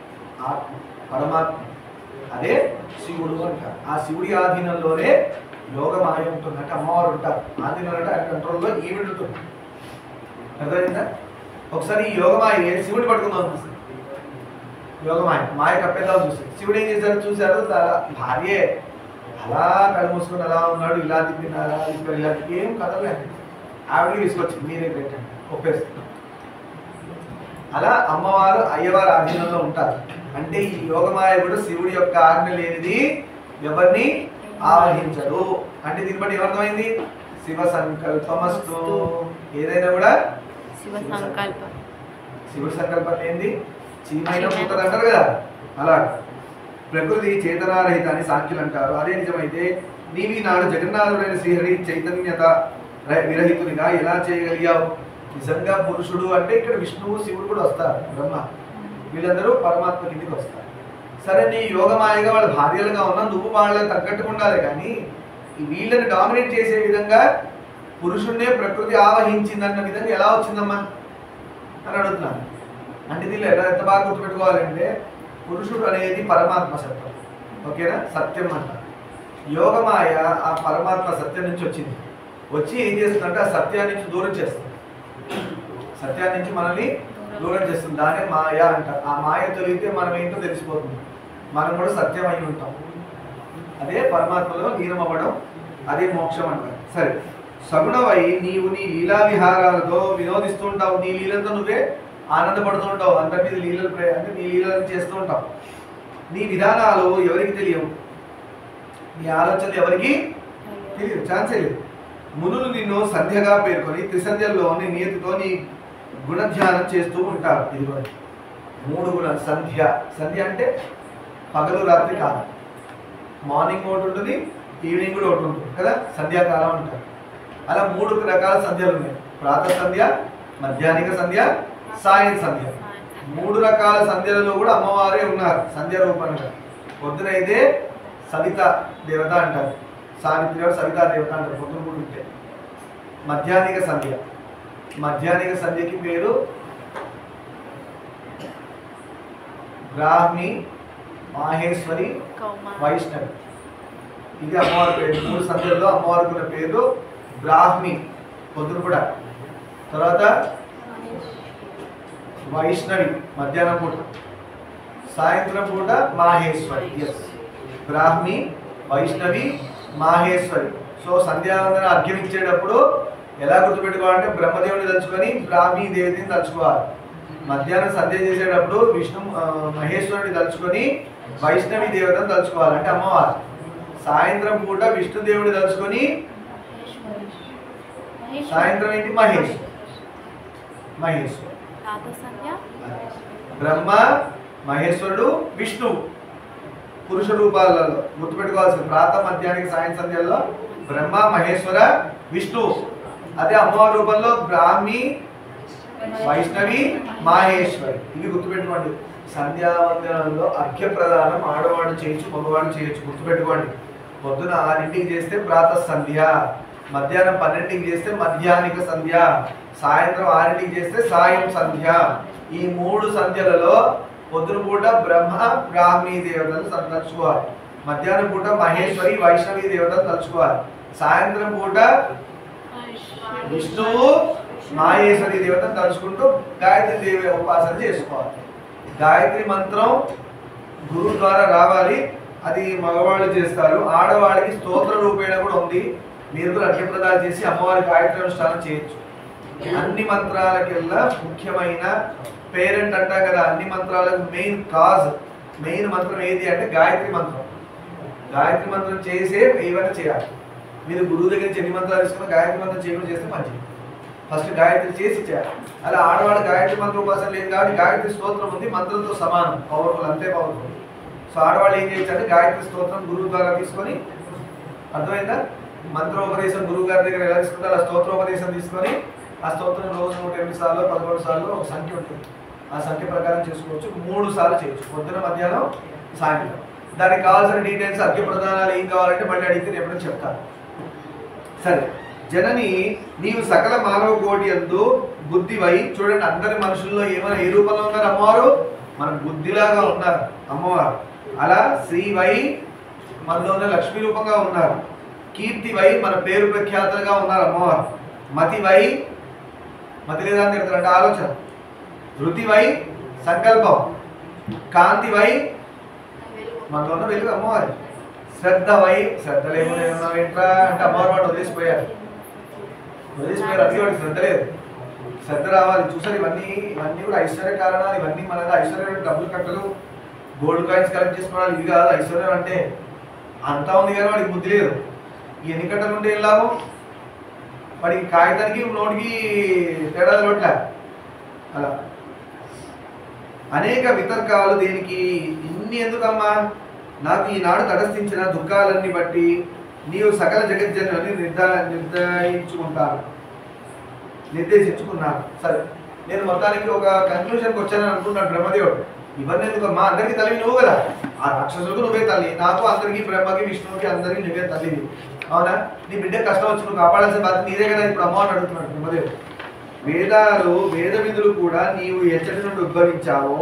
ఆత్మ, పరమాత్మ, అదే శివుడు అంటారు. ఆ శివుడి ఆధీనంలోనే యోగమాయ ఉంటుంది. అంటే అమ్మవారు ఉంటారు ఆధీనంలో, అంటే ఆయన కంట్రోల్లో ఈవిడ ఉంటుంది. అర్థమైందా? ఒకసారి ఈ యోగమాయ శివుడిని పట్టుకుందాం చూసి, యోగమాయ మాయ కప్పేద్దాం చూసి, శివుడు ఏం చేశాడు చూశాడు, భార్యే అలా కళ్ళు మూసుకొని అలా ఉన్నాడు, ఇలా తిప్పినారా ఇక్కడ ఇలా ఏం కదలేదు, ఆవిడకి తీసుకొచ్చింది మీరే పెట్టండి ఒప్పేస్తుంది. అలా అమ్మవారు అయ్యవారు ఆధీనంలో ఉంటారు. అంటే ఈ యోగమాయ కూడా శివుడి యొక్క ఆజ్ఞ లేనిది ఎవరిని ఆవహించడు. అంటే దీన్ని బట్టి ఏమర్థమైంది? శివ సంకల్పమస్తు. ఏదైనా కూడా శివుడి సంకల్పం ఏంది? చీమైన పుట్టదు అంటారు కదా, అలా ప్రకృతి చేతనారహిత అని సాంఖ్యులు అంటారు. అదే నిజమైతే నీవి నాడు జగన్నాథుడైన శ్రీహరి చైతన్యత విరహితునిగా ఎలా చేయగలిగావు? నిజంగా పురుషుడు అంటే ఇక్కడ విష్ణువు శివుడు కూడా వస్తారు, బ్రహ్మ, వీళ్ళందరూ పరమాత్మ కిందికి వస్తారు. సరే నీ యోగమాయగా వాళ్ళ భార్యలుగా ఉన్నా నువ్వు వాళ్ళని తగ్గట్టుకు ఉండాలి, కానీ వీళ్ళని డామినేట్ చేసే విధంగా పురుషుడినే ప్రకృతి ఆవహించిందన్న విధంగా ఎలా వచ్చిందమ్మా అని అడుగుతున్నాను. అంటే దీనిలో ఎంత బాగా గుర్తుపెట్టుకోవాలంటే పురుషుడు అనేది పరమాత్మ సత్యం, ఓకేనా? సత్యం అంటారు. యోగమాయ ఆ పరమాత్మ సత్యం నుంచి వచ్చింది. వచ్చి ఏం చేస్తుందంటే ఆ సత్యాన్ని నుంచి దూరం చేస్తుంది, సత్యాన్ని నుంచి మనల్ని దూరం చేస్తుంది. దానే మాయ అంటారు. ఆ మాయ తొలిగితే మనం ఏంటో తెలిసిపోతుంది, మనం కూడా సత్యం అయి ఉంటాం. అదే పరమాత్మలో లీనమవ్వడం, అదే మోక్షం అంటారు. సరే, సగుణవై నీవు నీ లీలా విహారాలతో వినోదిస్తూ ఉంటావు, నీ లీలతో నువ్వే ఆనందపడుతూ ఉంటావు, అందరి మీద లీలలు అంటే నీ లీలలు చేస్తూ ఉంటావు. నీ విధానాలు ఎవరికి తెలియవు, నీ ఆలోచనలు ఎవరికి తెలియదు, ఛాన్సే లేదు. మునులు నిన్ను సంధ్యగా పేర్కొని త్రిసంధ్యల్లో నీ నియతితో నీ గుణధ్యానం చేస్తూ ఉంటారు. ఇదిగో 3 గుణాలు. సంధ్య, సంధ్య అంటే పగలు రాత్రి కాలం, మార్నింగ్ ఒకటి ఉంటుంది, ఈవినింగ్ కూడా ఒకటి ఉంటుంది కదా, సంధ్యాకాలం అంటారు. అలా 3 రకాల సంధ్యలు ఉన్నాయి. ప్రాతః సంధ్య, మధ్యాహ్నిక సంధ్య, సాయం సంధ్య. 3 రకాల సంధ్యలలో కూడా అమ్మవారే ఉన్నారు సంధ్య రూపంగా. పొద్దునైతే సవిత దేవత అంటారు, సావిత్రి సవితా దేవత అంటారు పొద్దున కూడా ఉంటే. మధ్యాహ్నిక సంధ్య, మధ్యాహ్నిక సంధ్యకి పేరు బ్రాహ్మి, మాహేశ్వరి, వైష్ణవి. ఇది అమ్మవారి పేరు. 3 సంధ్యల్లో అమ్మవారికి ఉన్న పేరు బ్రాహ్మి పొద్దున కూడా, తర్వాత వైష్ణవి మధ్యాహ్నం పూట, సాయంత్రం పూట మాహేశ్వరి. ఎస్, బ్రాహ్మి, వైష్ణవి, మాహేశ్వరి. సో సంధ్యావందన అర్ఘ్యం ఇచ్చేటప్పుడు ఎలా గుర్తుపెట్టుకోవాలంటే బ్రహ్మదేవుని తలుచుకొని బ్రాహ్మీ దేవతని తలుచుకోవాలి. మధ్యాహ్నం సంధ్య చేసేటప్పుడు మహేశ్వరుని తలుచుకొని వైష్ణవి దేవతను తలుచుకోవాలి, అంటే అమ్మవారు. సాయంత్రం పూట విష్ణుదేవుని తలుచుకొని సాయంత్రం ఏంటి మహేశ్వరు, మహేశ్వరు. బ్రహ్మ, మహేశ్వరుడు, విష్ణువు పురుష రూపాలలో గుర్తుపెట్టుకోవాల్సింది. ప్రాత మధ్యాహ్నిక సాయం సంధ్యల్లో బ్రహ్మ, మహేశ్వర, విష్ణువు. అదే అమ్మవారి రూపంలో బ్రాహ్మి, వైష్ణవి, మాహేశ్వరి. ఇవి గుర్తుపెట్టుకోండి. సంధ్యావందనంలో అర్ఘ్య ప్రదానం ఆడవాడు చేయొచ్చు, మగవాడు చేయొచ్చు, గుర్తుపెట్టుకోండి. పొద్దున 6ంటికి చేస్తే ప్రాతః సంధ్య, మధ్యాహ్నం 12కి చేస్తే మధ్యాహ్నిక సంధ్య, సాయంత్రం 6ంటికి చేస్తే సాయం సంధ్య. ఈ 3 సంధ్యలలో పొద్దున పూట బ్రహ్మ, బ్రాహ్మీ దేవతలు తలుచుకోవాలి, మధ్యాహ్నం పూట మహేశ్వరి, వైష్ణవి దేవతలు తలుచుకోవాలి, సాయంత్రం పూట విష్ణువు, మాహేశ్వరి దేవతను తలుచుకుంటూ గాయత్రి దేవి ఉపాసన చేసుకోవాలి. గాయత్రి మంత్రం గురువు ద్వారా రావాలి, అది మగవాళ్ళు చేస్తారు. ఆడవాళ్ళకి స్తోత్ర రూపేణ కూడా ఉంది, మీరు కూడా అర్ఘ్యప్రదానం చేసి అమ్మవారి గాయత్రి అనుష్ఠానం చేయొచ్చు. అన్ని మంత్రాలకెల్లా ముఖ్యమైన పేరెంట్ అంటాం కదా, అన్ని మంత్రాలకు మెయిన్ మంత్రం ఏది అంటే గాయత్రి మంత్రం. గాయత్రి మంత్రం చేసే ఏమైనా చేయాలి. మీరు గురువు దగ్గర నుంచి ఎన్ని మంత్రాలు తీసుకున్నా గాయత్రి మంత్రం చేయకుండా చేస్తే మంచిది. ఫస్ట్ గాయత్రి చేసి చేయాలి. అలా ఆడవాడు గాయత్రి మంత్రం ఉపాసన లేదు కాబట్టి గాయత్రి స్తోత్రం ఉంది, మంత్రంతో సమానం, పవర్ఫుల్, అంతే పవర్ఫుల్. సో ఆడవాళ్ళు ఏం చేయొచ్చు అంటే గాయత్రి స్తోత్రం గురువు ద్వారా తీసుకొని, అర్థమైందా, మంత్రోపదేశం గురువు గారి దగ్గర ఎలా తీసుకుంటారు ఆ స్తోత్రోపదేశం తీసుకొని ఆ స్తోత్రం రోజు 108 సార్లు 11 సార్లు ఒక సంఖ్య ఉంటుంది, ఆ సంఖ్య ప్రకారం చేసుకోవచ్చు. 3 సార్లు చేయొచ్చు, పొద్దున, మధ్యాహ్నం, సాయంత్రం. దానికి కావాల్సిన డీటెయిల్స్ అర్ఘ్య ప్రదానాలు ఏం కావాలంటే మళ్ళీ అడిగితే నేను ఎప్పుడైనా చెప్తాను. సరే, జనని నీవు సకల మానవ కోటి యందు బుద్ధివై, చూడండి అందరి మనుషుల్లో ఏమైనా ఏ రూపంలో ఉన్నారు అమ్మవారు, మన బుద్ధిలాగా ఉన్నారు అమ్మవారు. అలా శ్రీవై మనలో ఉన్న లక్ష్మీ రూపంగా ఉన్నారు. కీర్తివై మన పేరు ప్రఖ్యాతులుగా ఉన్నారు అమ్మవారు. మతివై, మతి లేదా అని చెప్తారంటే ఆలోచన. ధృతివై సంకల్పం. కాంతివై మనలో ఉన్న వెలుగు అమ్మవారి. శ్రద్ధవై, శ్రద్ధ లేకుండా ఏంట్రా అంటే అమ్మవారు వాడు వదిలేసిపోయారు, అది వాడికి శ్రద్ధ లేదు, శ్రద్ధ రావాలి. చూసారు, ఇవన్నీ కూడా ఐశ్వర్య కారణాలు. ఇవన్నీ మన ఐశ్వర్యం డబ్బులు కట్టలు, గోల్డ్ కాయిన్స్ కలెక్ట్ చేసుకోవాలి, ఇవి కాదు ఐశ్వర్యం అంటే. అంతా ఉంది కానీ వాడికి బుద్ధి లేదు. ఎన్ని కట్టలు ఉంటే ఏం లాభం, వాడికి కాగితానికి నోటికి తేడా నోట్లే. అలా అనేక వితర్కాలు దేనికి, ఇన్ని ఎందుకమ్మా, నాకు ఈనాడు తటస్థించిన దుఃఖాలన్నీ బట్టి నీవు సకల జగజ్జనులని నిర్దేశించుకున్నాను. సరే, నేను మొత్తానికి ఒక కన్క్లూషన్కి వచ్చానని అనుకుంటున్నాను. బ్రహ్మదేవుడు ఇవన్నీ ఎందుకమ్మా, అందరికీ తల్లి నువ్వు కదా, ఆ రాక్షసులకు నువ్వే తల్లి, నాకు అందరికీ బ్రహ్మకి విష్ణువుకి అందరికీ నువ్వే తల్లివి, అవునా? నీ బిడ్డ కష్టం వచ్చి నువ్వు కాపాడాల్సిన బాధ్యత నీదే కదా. ఇప్పుడు అమ్మవారిని అడుగుతున్నాడు బ్రహ్మదేవుడు. వేద విధులు కూడా నీవు ఎచ్చటి నుండి ఉద్భవించావో,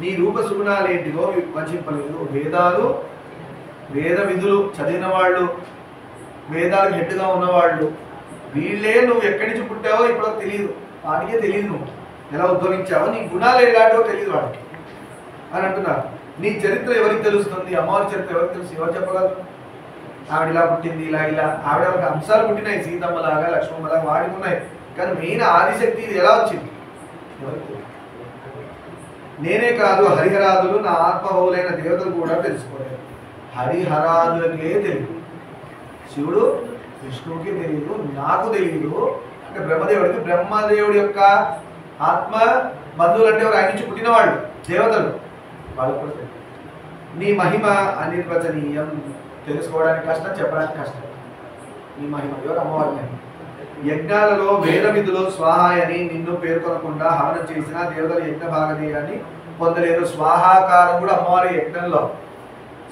నీ రూప సుగుణాలేంటివో వంచింపలేదు. వేద విధులు చదివిన వాళ్ళు, వేదాలకు హెడ్గా ఉన్నవాళ్ళు, వీళ్ళే నువ్వు ఎక్కడి నుంచి పుట్టావో ఇప్పుడు తెలియదు, వాటికే తెలియదు నువ్వు ఎలా ఉద్భవించావో, నీ గుణాలు ఎలాంటివో తెలియదు వాడికి అని అంటున్నారు. నీ చరిత్ర ఎవరికి తెలుస్తుంది, అమ్మవారి చరిత్ర ఎవరికి తెలుసు, ఎవరు చెప్పగలరు? ఆవిడ ఇలా పుట్టింది, ఇలా ఆవిడ ఒక అంశాలు పుట్టినాయి, సీతమ్మలాగా లక్ష్మమ్మలాగా వాడికి ఉన్నాయి, కానీ మెయిన్ ఆదిశక్తి ఇది ఎలా వచ్చింది ఎవరికి? నేనే కాదు, హరిహరాదులు నా ఆత్మహులైన దేవతలు కూడా తెలుసుకోలేదు. హరిహరాదులకే తెలియదు, శివుడు విష్ణువుకి తెలియదు, నాకు తెలియదు అంటే బ్రహ్మదేవుడికి. బ్రహ్మదేవుడి యొక్క ఆత్మ బంధువులు అంటే ఆయన నుంచి పుట్టిన వాళ్ళు దేవతలు, వాళ్ళు కూడా తెలియదు. నీ మహిమ అనిర్వచనీయం, తెలుసుకోవడానికి కష్టం, చెప్పడానికి కష్టం. నీ మహిమ ఎవరు? అమ్మవారి మహిమ. యజ్ఞాలలో వేద విధులు స్వాహాయని నిన్ను పేర్కొనకుండా హవనం చేసిన దేవతల యజ్ఞ భాగదేయాన్ని పొందలేరు. స్వాహాకారం కూడా అమ్మవారి యజ్ఞంలో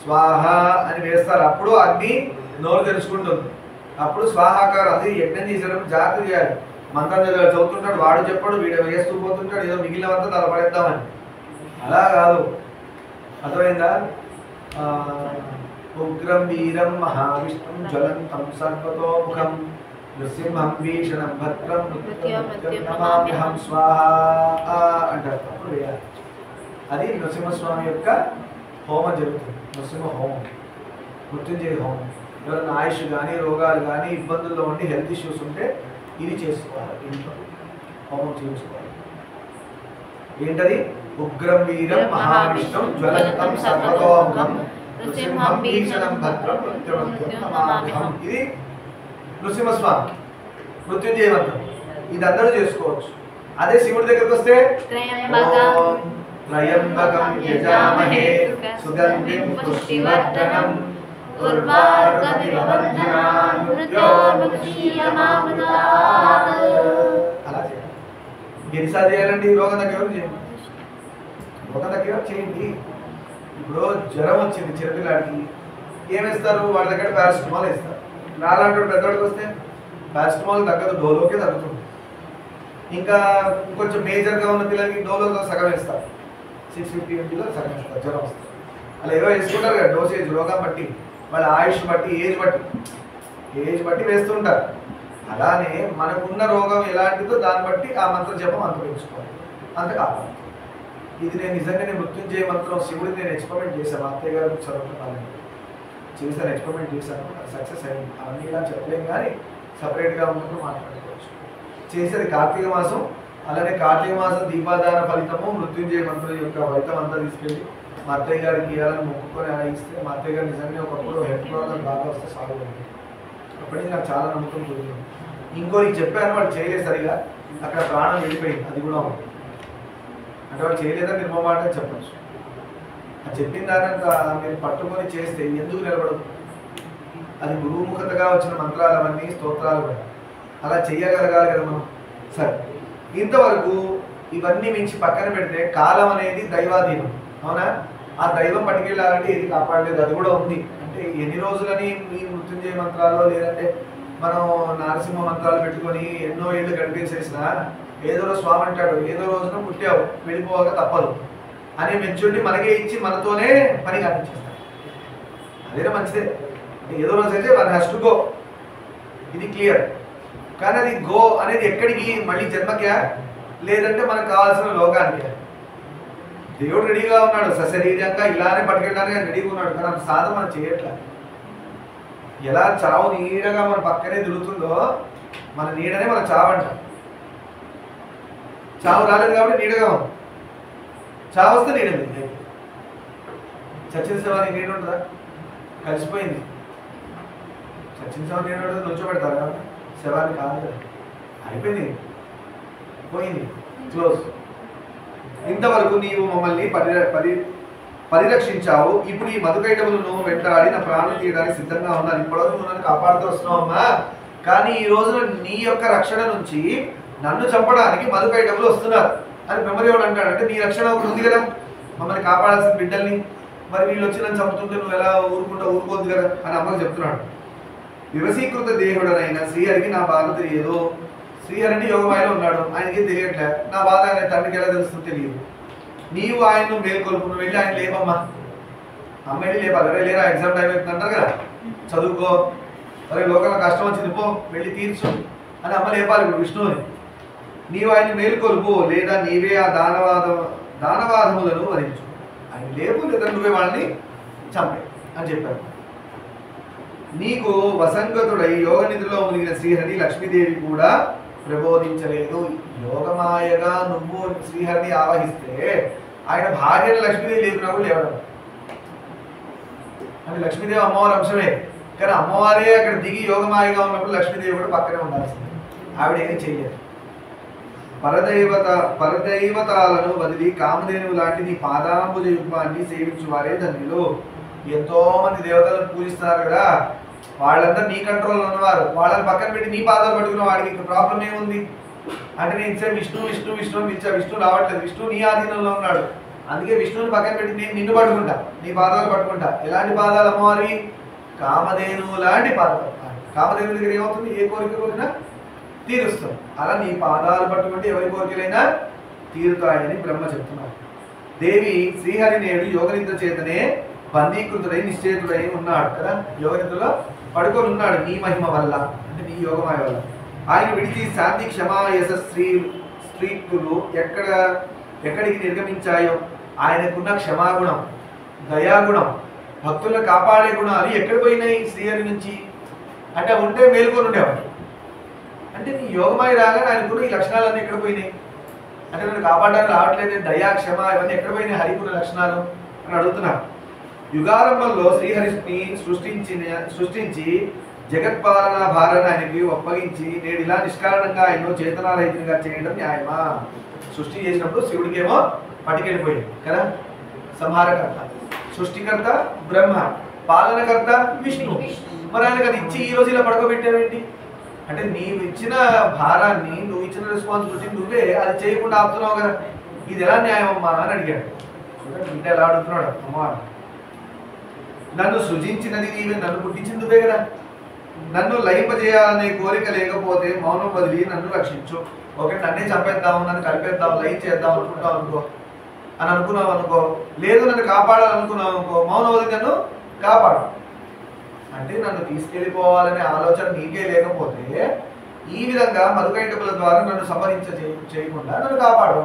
స్వాహ అని వేస్తారు, అప్పుడు అగ్ని నోరు తెలుసుకుంటుంది, అప్పుడు స్వాహాకారం. అది యజ్ఞం చేసేటప్పుడు జాగ్రత్త చేయాలి. మంత్రం చదువుతుంటాడు, వాడు చెప్పాడు, వీడు వేస్తూ పోతుంటాడు, ఏదో మిగిలినంతా తల పడేద్దామని. అలా కాదు, అర్థమైందా? ఉగ్రం వీరం మహావిష్ణుం జ్వలంతం సర్వతోముఖం నృసింహం భీషణం భద్రం నమామ్యహం స్వాహ అంటారు. అప్పుడు వేయాలి. అది నృసింహస్వామి యొక్క హోమం జరుగుతుంది, నృసింహ హోమం, మృత్యుంజయ హోమం. ఎవరైనా ఆయుష్ కానీ రోగాలు కానీ ఇబ్బందుల్లో ఉండి హెల్త్ ఇష్యూస్ ఉంటే ఇది చేసుకోవాలి, ఇంట్లో హోమం చేయించుకోవాలి. ఏంటది? ఉగ్రం వీరం మహావిష్ణుం జ్వలంతం సర్వతోముఖం నృసింహం భీషణం భద్రం నమామ్యహం. ఇది నృసింహస్వామి మృత్యుంజయ మంత్రం, ఇది అందరూ చేసుకోవచ్చు. అదే శివుడి దగ్గరికి వస్తే త్రయంబకం యజామహే సుగంధిం పుష్టివర్ధనం అలా చేయాలి. ఎన్నిసార్లు చేయాలండి? రోగం దగ్గర చేయండి, రోగం దగ్గర చేయండి. ఇప్పుడు జ్వరం వచ్చింది చిన్నపిల్లాడికి, ఏమేస్తారు? వాళ్ళ దగ్గర పారాసిటమాల్ వేస్తారు. నాలాంటి పెద్దవాడికి వస్తే పారాసిటమాల్ తగ్గదు, డోలోకే తగ్గుతుంది. ఇంకా కొంచెం మేజర్గా ఉన్న పిల్లలకి డోలోలో సగం వేస్తారు, 650 ml సగం వేస్తారు, జ్వరం వస్తుంది. అలా ఏవో వేసుకుంటారు కదా డోసేజ్, రోగం బట్టి, వాళ్ళ ఆయుష్ బట్టి, ఏజ్ బట్టి వేస్తుంటారు. అలానే మనకున్న రోగం ఎలాంటిదో దాన్ని బట్టి ఆ మంత్ర జపం అంతరించుకోవాలి, అంత కావాలి. ఇది నేను నిజంగానే మృత్యుంజయ మంత్రం శివుడిని నేను ఎక్స్పెరిమెంట్ చేశాను, అత్తయ్య గారు చదువుతున్నాను. చేశాను, ఎక్స్పెరిమెంట్ చేశాను, సక్సెస్ అయింది. అవన్నీ ఇలా చెప్పలేం కానీ సపరేట్గా ఉన్నప్పుడు మాట్లాడుకోవచ్చు. చేసేది కార్తీక మాసం. అలానే కార్తీక మాసం దీపాదాన ఫలితము మృత్యుంజయ మంత్రుల యొక్క ఫలితం అంతా తీసుకెళ్ళి మా అత్తయ్య గారికి ఇవ్వాలని మొక్కుకొని అలా ఇస్తే మా అత్తయ్య గారు నిజంగా ఒకప్పుడు హెల్త్ ప్రాబ్లం బాగా వస్తే సాల్వ్ అయింది. అప్పటికి నాకు చాలా నమ్మకం కుదిరింది. ఇంకోరికి చెప్పాను, వాళ్ళు చేయలేదు సరిగా, అక్కడ ప్రాణం వెళ్ళిపోయింది. అది కూడా ఉంది. అంటే వాళ్ళు చేయలేదని మీరు మాట చెప్పచ్చు. అది చెప్పిన దానంతా మీరు పట్టుకొని చేస్తే ఎందుకు నిలబడదు? అది గురుముఖతగా వచ్చిన మంత్రాలు అవన్నీ స్తోత్రాలు కూడా అలా చెయ్యగలగాలి కదా మనం. సరే, ఇంతవరకు ఇవన్నీ మించి పక్కన పెడితే కాలం అనేది దైవాధీనం, అవునా? ఆ దైవం పట్టుకెళ్ళాలంటే ఇది కాపాడలేదు, అది కూడా ఉంది. అంటే ఎన్ని రోజులని ఈ మృత్యుంజయ మంత్రాలు లేదంటే మనం నరసింహ మంత్రాలు పెట్టుకొని ఎన్నో ఏళ్ళు గడిపేసేసినా ఏదో రోజు స్వామి అంటాడు, ఏదో రోజున పుట్టావు వెళ్ళిపోవాక తప్పదు అనే మెచ్యూరిటీ మనకే ఇచ్చి మనతోనే పని కనిపించేస్తాడు. అదే మంచిదే. ఏదో రోజు అయితే వన్ హ్యాస్ టు గో, ఇది క్లియర్. కానీ అది గో అనేది ఎక్కడికి? మళ్ళీ జన్మకే, లేదంటే మనకు కావాల్సిన లోకానికి. దేవుడు రెడీగా ఉన్నాడు, సశరీరంగా ఇలానే పట్టుకెళ్ళడానికి రెడీగా ఉన్నాడు. కానీ అంత సాధన మనం చేయట్లా. ఎలా చావు నీడగా మన పక్కనే తిరుగుతుందో మన నీడనే మన చావంట. చావు రాలేదు కాబట్టి నీడగా ఉంది, చావు వస్తే నీడ ఉంది. చచ్చిన శవానికి నీడ ఉంటుందా? కలిసిపోయింది. చచ్చిన శవానికి నీడ ఉంటుంది, నుంచోబెడతారా? శవాన్ని కాదు కదా, అయిపోయింది, పోయింది, క్లోజ్. ఇంతవరకు నీవు మమ్మల్ని పరిరక్షించావు. ఇప్పుడు ఈ మధుకైటములను వెంటాడి నా ప్రాణం తీయడానికి సిద్ధంగా ఉన్నాను. ఇప్పటివరకు నువ్వు నన్ను కాపాడుతూ వస్తున్నావమ్మా. కానీ ఈ రోజున నీ యొక్క రక్షణ నుంచి నన్ను చంపడానికి మధుకైటములు వస్తున్నారు అని బ్రహ్మదేవుడు అంటాడు. అంటే నీ రక్షణ ఒకటి ఉంది కదా, మమ్మల్ని కాపాడాల్సిన బిడ్డల్ని. మరి వీళ్ళు వచ్చి నన్ను చంపుతుంటే నువ్వు ఎలా ఊరుకోద్దు కదా అని అమ్మకు చెప్తున్నాడు. వివసీకృత దేహుడనైనా శ్రీహరికి నా బాధ తెలియదు. శ్రీహరిని యోగమాయలో ఉన్నాడు, ఆయనకి తెలియట్లే. నా బాధ ఆయన తండ్రికి ఎలా తెలుస్తుందో తెలియదు. నీవు ఆయన్ను మేల్కొల్పు, నువ్వు వెళ్ళి ఆయన లేపమ్మా. అమ్మ వెళ్ళి లేపాలి. అరే లేరా, ఎగ్జామ్ టైం అవుతుంది అంటారు కదా, చదువుకో, అరే లోకంలో కష్టం వచ్చింది, పో వెళ్ళి తీర్చు అని అమ్మ లేపాలి ఇప్పుడు విష్ణువుని. నీవు ఆయన్ని మేల్కొల్పు, లేదా నీవే ఆ దానవాదములను వరించు. ఆయన లేపు, లేదా నువ్వే వాళ్ళని చంపే అని చెప్పారు. నీకు వసంగతుడై యోగ నిధిలో మునిగిన శ్రీహరిని లక్ష్మీదేవి కూడా ప్రబోధించలేదు. యోగమాయగా నువ్వు శ్రీహరిని ఆవహిస్తే ఆయన భార్యను లక్ష్మీదేవి లేపినప్పుడు లేవడం. అంటే లక్ష్మీదేవి అమ్మవారి అంశమే, కానీ అమ్మవారే అక్కడ దిగి యోగమాయగా ఉన్నప్పుడు లక్ష్మీదేవి కూడా పక్కనే ఉండాల్సింది. ఆవిడ ఏమీ చేయలేదు. పరదైవతాలను వదిలి కామధేనువు లాంటి నీ పాదాంబుజ యుగ్మాన్ని సేవించు వారే ధన్యులు. ఎంతో మంది దేవతలను పూజిస్తున్నారు కదా, వాళ్ళంతా నీ కంట్రోల్లో ఉన్నవారు. వాళ్ళని పక్కన పెట్టి నీ పాదాలు పట్టుకున్న వాడికి ఇంకా ప్రాబ్లం ఏముంది? అంటే నేను ఇచ్చే విష్ణు విష్ణు విష్ణు అని ఇచ్చా, విష్ణు రావట్లేదు, విష్ణు నీ ఆధీనంలో ఉన్నాడు. అందుకే విష్ణువుని పక్కన పెట్టి నేను నిన్ను పట్టుకుంటా, నీ పాదాలు పట్టుకుంటా. ఎలాంటి పాదాలు అమ్మవారి? కామధేనువు లాంటి పాదాలు. కామధేను దగ్గర ఏమవుతుంది? ఏ కోరిక కోరినా తీరుస్తుంది. అలా నీ పాదాలు పట్టుకుంటే ఎవరి కోరికలైనా తీరుతాయని బ్రహ్మ చెప్తున్నారు. దేవి శ్రీహరి నేడు యోగనిద్ర చేతనే బందీకృతుడై నిశ్చేతుడై ఉన్నాడు కదా, యోగనిద్రలో పడుకొని ఉన్నాడు నీ మహిమ వల్ల, అంటే నీ యోగమాయ వల్ల. ఆయన విడిచి శాంతి క్షమాయస స్త్రీకులు ఎక్కడికి నిర్గమించాయో ఆయనకున్న క్షమాగుణం, దయాగుణం, భక్తులను కాపాడే గుణాలు ఎక్కడ పోయినాయి శ్రీహరి నుంచి? అంటే ఉంటే మేలుకొని ఉండేవాడు. అంటే నీ యోగమాయ రాగానే ఆయనకున్న ఈ లక్షణాలన్నీ ఎక్కడ పోయినాయి? అంటే నన్ను కాపాడడానికి రావట్లేదు, దయా క్షమ ఇవన్నీ ఎక్కడ పోయినాయి హరికున్న లక్షణాలు అని అడుగుతున్నారు. యుగారంభంలో శ్రీహరిని సృష్టించి జగత్పాలన భారాన్ని ఆయనకి ఒప్పగించి నేడు ఇలా నిష్కారణంగా ఆయన చేతనారహితంగా చేయడం న్యాయమా? సృష్టి చేసినప్పుడు శివుడికేమో పట్టుకెళ్ళిపోయింది కదా, సంహారకర్త. సృష్టికర్త బ్రహ్మ, పాలనకర్త విష్ణు. మరి ఆయనకు అది ఇచ్చి ఈ రోజు ఇలా పడుకోబెట్టావేంటి? అంటే నీవు ఇచ్చిన భారాన్ని, నువ్వు ఇచ్చిన రెస్పాన్సిబిలిటీ నువ్వే అది చేయకుండా ఆపుతున్నావు కదా, ఇది ఎలా న్యాయం అమ్మా అని అడిగాడు. బిడ్డ ఎలా అడుగుతున్నాడు, అమ్మా నన్ను సృజించినది నీవే, నన్ను పుట్టించింది నువ్వే కదా, నన్ను లయింపజేయాలనే కోరిక లేకపోతే మౌనం వదిలి నన్ను రక్షించు. ఓకే, నన్నే చంపేద్దాము, నన్ను కలిపేద్దాం, లయం చేద్దాం అనుకుంటావు అనుకో, అని అనుకున్నావు అనుకో, లేదు నన్ను కాపాడాలనుకున్నావు అనుకో, మౌనం వదిలి నన్ను కాపాడు. అంటే నన్ను తీసుకెళ్ళిపోవాలనే ఆలోచన నీకే లేకపోతే ఈ విధంగా మధుకైటముల ద్వారా నన్ను చేయకుండా నన్ను కాపాడు.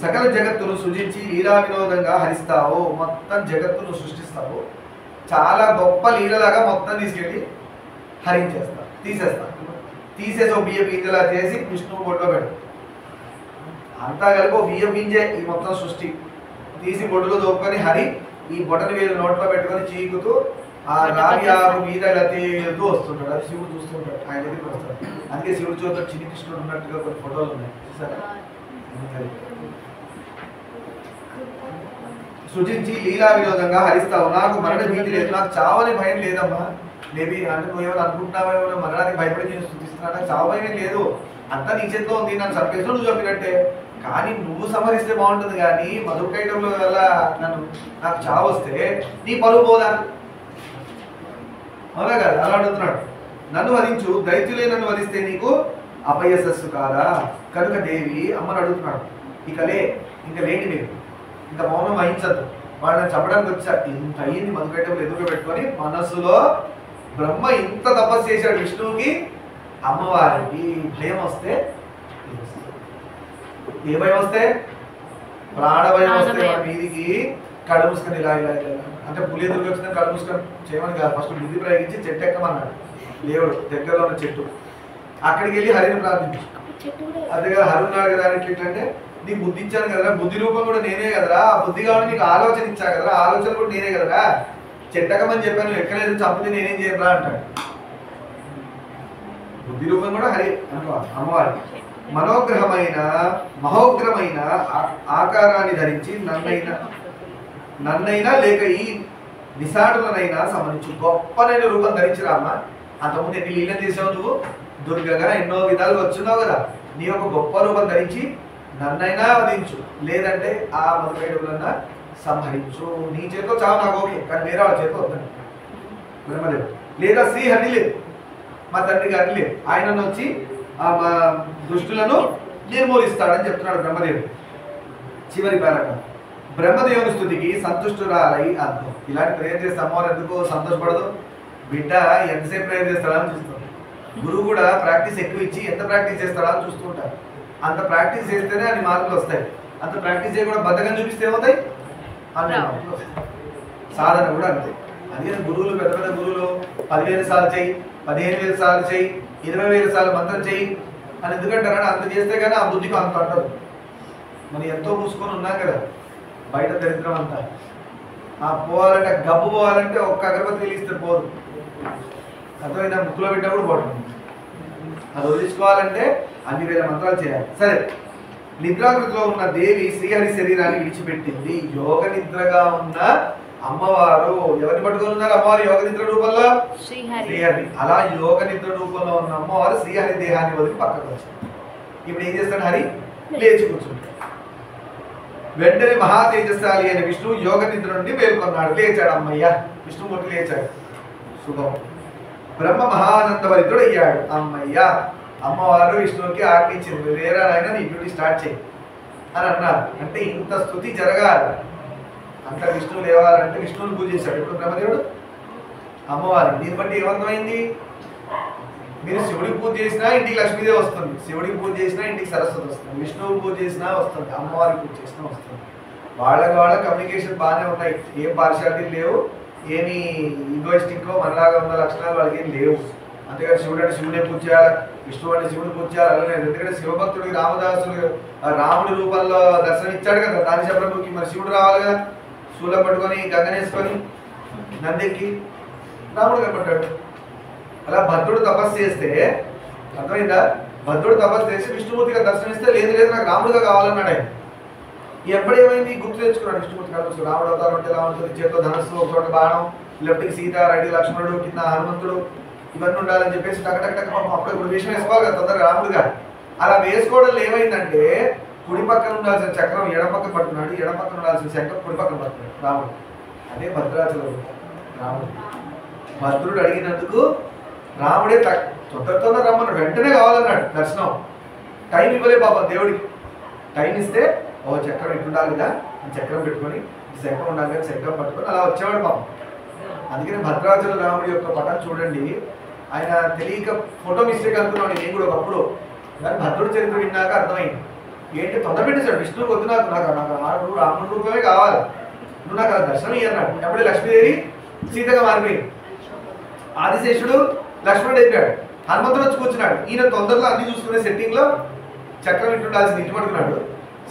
సకల జగత్తును సృజించి లీలా వినోదంగా హరిస్తావు, మొత్తం జగత్తును సృష్టిస్తావు, చాలా గొప్ప లీలలాగా మొత్తం తీసుకెళ్ళి హరించేస్తా, తీసేస్తా. తీసేసి ఒక బియ్య గింజలా చేసి విష్ణువు బొడ్లో పెట్టు. అంతా కలిపి ఒక బియ్య గింజే ఈ మొత్తం సృష్టి. తీసి బొడ్డులో దోపుకొని హరి ఈ బొటని వేలు నోట్లో పెట్టుకొని చీకుతూ ఆ రాగి ఆకు మీద ఇలా తేలుతూ వస్తుంటాడు. అది శివుడు చూస్తుంటాడు, ఆయన దగ్గరికి వస్తాడు. అందుకే శివుడు చూద్దాం చిన్ని కృష్ణుడు ఉన్నట్టుగా కొన్ని ఫోటోలు ఉన్నాయి చూసారా. సృజించి లీలా వినోదంగా హరిస్తావు. నాకు మరణ భీతి లేదు, నాకు చావని భయం లేదమ్మా. మేబీ అంటే నువ్వు ఏమైనా అనుకుంటున్నావేమో, మరణానికి భయపడి నేను స్థుతిస్తున్నా, నాకు చావు భయం లేదు, అంతా నీ చేతిలో ఉంది. నన్ను చంపేసిన నువ్వు చెప్పినట్టే, కానీ నువ్వు సమరిస్తే బాగుంటుంది. కానీ మధుకైటంలో వల్ల నాకు చావు వస్తే నీ పరువు పోదా? అవునా కదా? అలా అడుగుతున్నాడు. నన్ను వధించు, దైత్యులే నన్ను వధిస్తే నీకు అపయశస్సు కాదా? కనుక దేవి అమ్మని అడుగుతున్నాడు. ఇంకా లేండి మీరు, ఇంకా మౌనం వహించద్దు. వాడు నన్ను చెప్పడానికి వచ్చాడు. ఇంత అయ్యింది మధుకైటంలో ఎదురుగా పెట్టుకొని మనస్సులో బ్రహ్మ ఇంత తపస్సు చేశాడు విష్ణువుకి. అమ్మవారికి భయం వస్తే, ఏ భయం వస్తే? ప్రాణ భయం వస్తే మన మీదికి కళ్ళు మూసుకొని ఇలా ఇలా ఇలా అంటే పులి ఎదురుగా వచ్చిన కళ్ళు మూసుకొని చేయమని కాదు, ఫస్ట్ బుద్ధి ప్రయోగించి చెట్టు ఎక్కమన్నాడు దేవుడు. దగ్గరలో ఉన్న చెట్టు, అక్కడికి వెళ్ళి హరిని ప్రార్థించు. అదే కదా హరి ఉన్నాడు కదా అని ఏంటంటే నీకు బుద్ధి ఇచ్చాను కదరా, బుద్ధి రూపం కూడా నేనే కదరా, ఆ బుద్ధి కావాలి నీకు ఆలోచన ఇచ్చా కదరా, ఆలోచన కూడా నేనే కదరా, చెట్టకమని చెప్పాను, నువ్వు ఎక్కలేదు చంపితే నేనేం చేయరా అంటాడు. బుద్ధి రూపం కూడా హరి అనుకో అమ్మవారి. మహోగ్రమైన ఆకారాన్ని ధరించి నన్నైనా లేక ఈ నిశాటులనైనా సంబంధించి గొప్పనైన రూపం ధరించిరామ్మా. అంతకుముందు ఎన్ని లీలను చేసావు నువ్వు, దుర్గగా ఎన్నో విధాలుగా వచ్చున్నావు కదా. నీ యొక్క గొప్ప రూపం ధరించి నన్నైనా వధించు, లేదంటే ఆ మధుకైటవులన్నా సంహరించు. నీ చేతితో చావు నాకు ఓకే, కానీ వేరే వాళ్ళ చేతితో వద్దండి బ్రహ్మదేవుడు. లేదా శ్రీహరి లేదు, మా తండ్రి గారిని లేదు, ఆయనను వచ్చి మా దుష్టులను నిర్మూలిస్తాడని చెప్తున్నాడు బ్రహ్మదేవుడు. చివరి పారాగ్రాఫ్. బ్రహ్మదేవుని స్థుతికి సంతుష్టురాలై అర్థం. ఇలాంటి ప్రేయర్ చేస్తే అమ్మవారు ఎందుకు సంతోషపడదు? బిడ్డ ఎంతసేపు ప్రేయర్ చేస్తాడా అని చూస్తాం. గురువు కూడా ప్రాక్టీస్ ఎక్కువ ఇచ్చి ఎంత ప్రాక్టీస్ చేస్తాడా అని చూస్తూ ఉంటారు. అంత ప్రాక్టీస్ చేస్తేనే అన్ని మార్కులు వస్తాయి. అంత ప్రాక్టీస్ చేయకుండా బద్దకం చూపిస్తే ఏమవుతాయి? అన్ని మార్కులు వస్తాయి. సాధన కూడా అంతే. అందుకని గురువులు, పెద్ద పెద్ద గురువులు 10,000 సార్లు చెయ్యి, 15,000 సార్లు చెయ్యి, 20,000 సార్లు మంత్రం చెయ్యి అని ఎందుకంటారా? అంత చేస్తే కానీ ఆ బుద్ధికి అంత అంటారు. మనం ఎంతో మూసుకొని ఉన్నాం కదా బయట దరిద్రం అంతా. పోవాలంటే గబ్బు పోవాలంటే ఒక్క అగరబత్తి వెలిగిస్తే పోదు, అర్థమైనా ముక్కులో పెట్టినా కూడా పోవడం. అది వదిలించుకోవాలంటే అన్ని వేల మంత్రాలు చేయాలి. సరే, నిద్రాకృతిలో ఉన్న దేవి శ్రీహరి శరీరాన్ని విడిచిపెట్టింది. యోగ నిద్రగా ఉన్న అమ్మవారు ఎవరిని పట్టుకొని ఉన్నారు? అమ్మవారు యోగ నిద్ర రూపంలో శ్రీహరి. అలా యోగ నిద్ర రూపంలో ఉన్న అమ్మవారు శ్రీహరి దేహాన్ని వదిలి పక్కకు వచ్చారు. ఇప్పుడు ఏం చేస్తాడు? హరి లేచి కూర్చుంటాడు. వెంటనే మహా తేజస్శాలి అయిన విష్ణువు యోగ నిద్ర నుండి మేల్కొన్నాడు. లేచాడు అమ్మయ్య, విష్ణుమూర్తి లేచాడు. శుభం. బ్రహ్మ మహానందవరితుడు అయ్యాడు. అమ్మయ్య, అమ్మవారు విష్ణువుకి ఆజ్ఞించింది, వేరే ఆయన నీ డ్యూటీ స్టార్ట్ చేయి అని అన్నారు. అంటే ఇంత స్థుతి జరగాలి, అంత విష్ణువు లేవాలంటే విష్ణువుని పూజ చేశాడు. ఇప్పుడు బ్రహ్మదేవుడు అమ్మవారు. దీన్ని బట్టి ఏమర్థమైంది? మీరు శివుడికి పూజ చేసినా ఇంటికి లక్ష్మీదేవి వస్తుంది, శివుడికి పూజ చేసినా ఇంటికి సరస్వతి వస్తుంది, విష్ణువుకి పూజ చేసినా వస్తుంది, అమ్మవారికి పూజ చేసినా వస్తుంది. వాళ్ళ కమ్యూనికేషన్ బాగానే ఉన్నాయి, ఏం పార్షాలిటీ లేవు, ఏమి ఈగోయిస్టిక్ మనలాగా ఉన్న లక్షణాలు వాళ్ళకి ఏం లేవు. అంతేగాని శివుడు అంటే శివుడే పూజ చేయాలి, విష్ణువు అంటే శివుడు పూజ చేయాలి అలా లేదు. ఎందుకంటే శివభక్తుడికి రామదాసుడు రాముడి రూపంలో దర్శనం ఇచ్చాడు కదా దానిశబ్దకి. మరి శివుడు రావాలి కదా, శూలం పట్టుకొని గంగనేసుకొని నందెక్కి రాముడు కనపడ్డాడు. అలా భద్రుడు తపస్సు చేస్తే అర్థమైందా? భద్రుడు తపస్సు చేసి విష్ణుమూర్తిగా దర్శనమిస్తే లేదు లేదు నాకు రాముడుగా కావాలన్నాడు ఆయన. ఎప్పుడేమైంది గుర్తు తెచ్చుకున్నాడు విష్ణుమూర్తి కనిపిస్తుంది. రాముడు అవతారం అంటే ఎలా ఉంటుంది? చేతితో ధనస్సు, ఒక చోట బాణం, లెఫ్ట్కి సీత, రైట్ లక్ష్మణుడు, కింద హనుమంతుడు, ఇవన్నీ ఉండాలని చెప్పేసి టక్ టక్ టక్ అప్పుడు ఇప్పుడు విషయం వేసుకోవాలి కదా తొందరగా రాముడుగా. అలా వేసుకోవడంలో ఏమైందంటే కుడి పక్కన ఉండాల్సిన చక్రం ఎడం పక్కన పట్టుకున్నాడు, ఎడం పక్కన ఉండాల్సిన చక్రం కుడి పక్కన పట్టుకున్నాడు రాముడు. అదే భద్రాచలం రాముడు. భద్రుడు అడిగినందుకు రాముడే తొందర రమ్మన్నాడు, వెంటనే కావాలన్నాడు దర్శనం. టైం ఇవ్వలే పాపం దేవుడికి. టైం ఇస్తే ఓ చక్రం ఇట్టుండాలి కదా, చక్రం పెట్టుకొని చక్రం ఉండాలి కదా, చక్రం పట్టుకొని అలా వచ్చేవాడు పాపం. అందుకని భద్రాచల రాముడి యొక్క పటం చూడండి. ఆయన తెలియక ఫోటో మిస్టేక్ అనుకున్నాను నేను కూడా ఒకప్పుడు, కానీ భద్రుడి చరిత్ర విన్నాక అర్థమైంది. ఏంటి తొందర పెట్టేశాడు విష్ణువు వద్దు, నాకు రాముడి రూపమే కావాలి, నువ్వు నాకు అలా దర్శనం ఇయ్యన్నాడు. అప్పుడే లక్ష్మీదేవి సీతగా మారిపోయింది. ఆదిశేషుడు లక్ష్మణుడు అయిపోయాడు. హనుమంతుడు వచ్చి కూర్చున్నాడు. ఈయన తొందరలో అన్ని చూసుకునే సెట్టింగ్ లో చక్రం ఇటు ఉండాల్సింది ఇటు పడుకున్నాడు,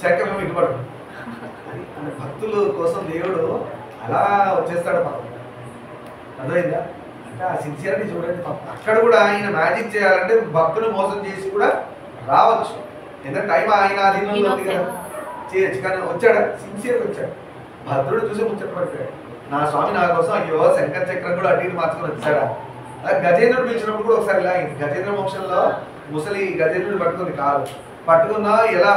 చక్రం ఇటు పడుకున్నాడు. భక్తుల కోసం దేవుడు అలా వచ్చేస్తాడు. పాపం అర్థమైందా? అంటే ఆ సిన్సియరిటీ చూడండి. అక్కడ కూడా ఆయన మ్యాజిక్ చేయాలంటే భక్తులు మోసం చేసి కూడా రావచ్చు. ఎందుకంటే టైం ఆయన అధీనంలో ఉంది కదా, చేయొచ్చు. కానీ వచ్చాడా? సిన్సియర్గా వచ్చాడు. భద్రుడు చూసి ముచ్చటపడిపోయాడు. నా స్వామి నా కోసం అయ్యో శంకర చక్రం కూడా అటు ఇటు మార్చుకొని వచ్చాడా. అలా గజేంద్రుడు పిలిచినప్పుడు కూడా ఒకసారి ఇలా అయింది. గజేంద్ర మోక్షంలో ముసలి గజేంద్రుడు పట్టుకుంది కాదు, పట్టుకున్నా ఎలా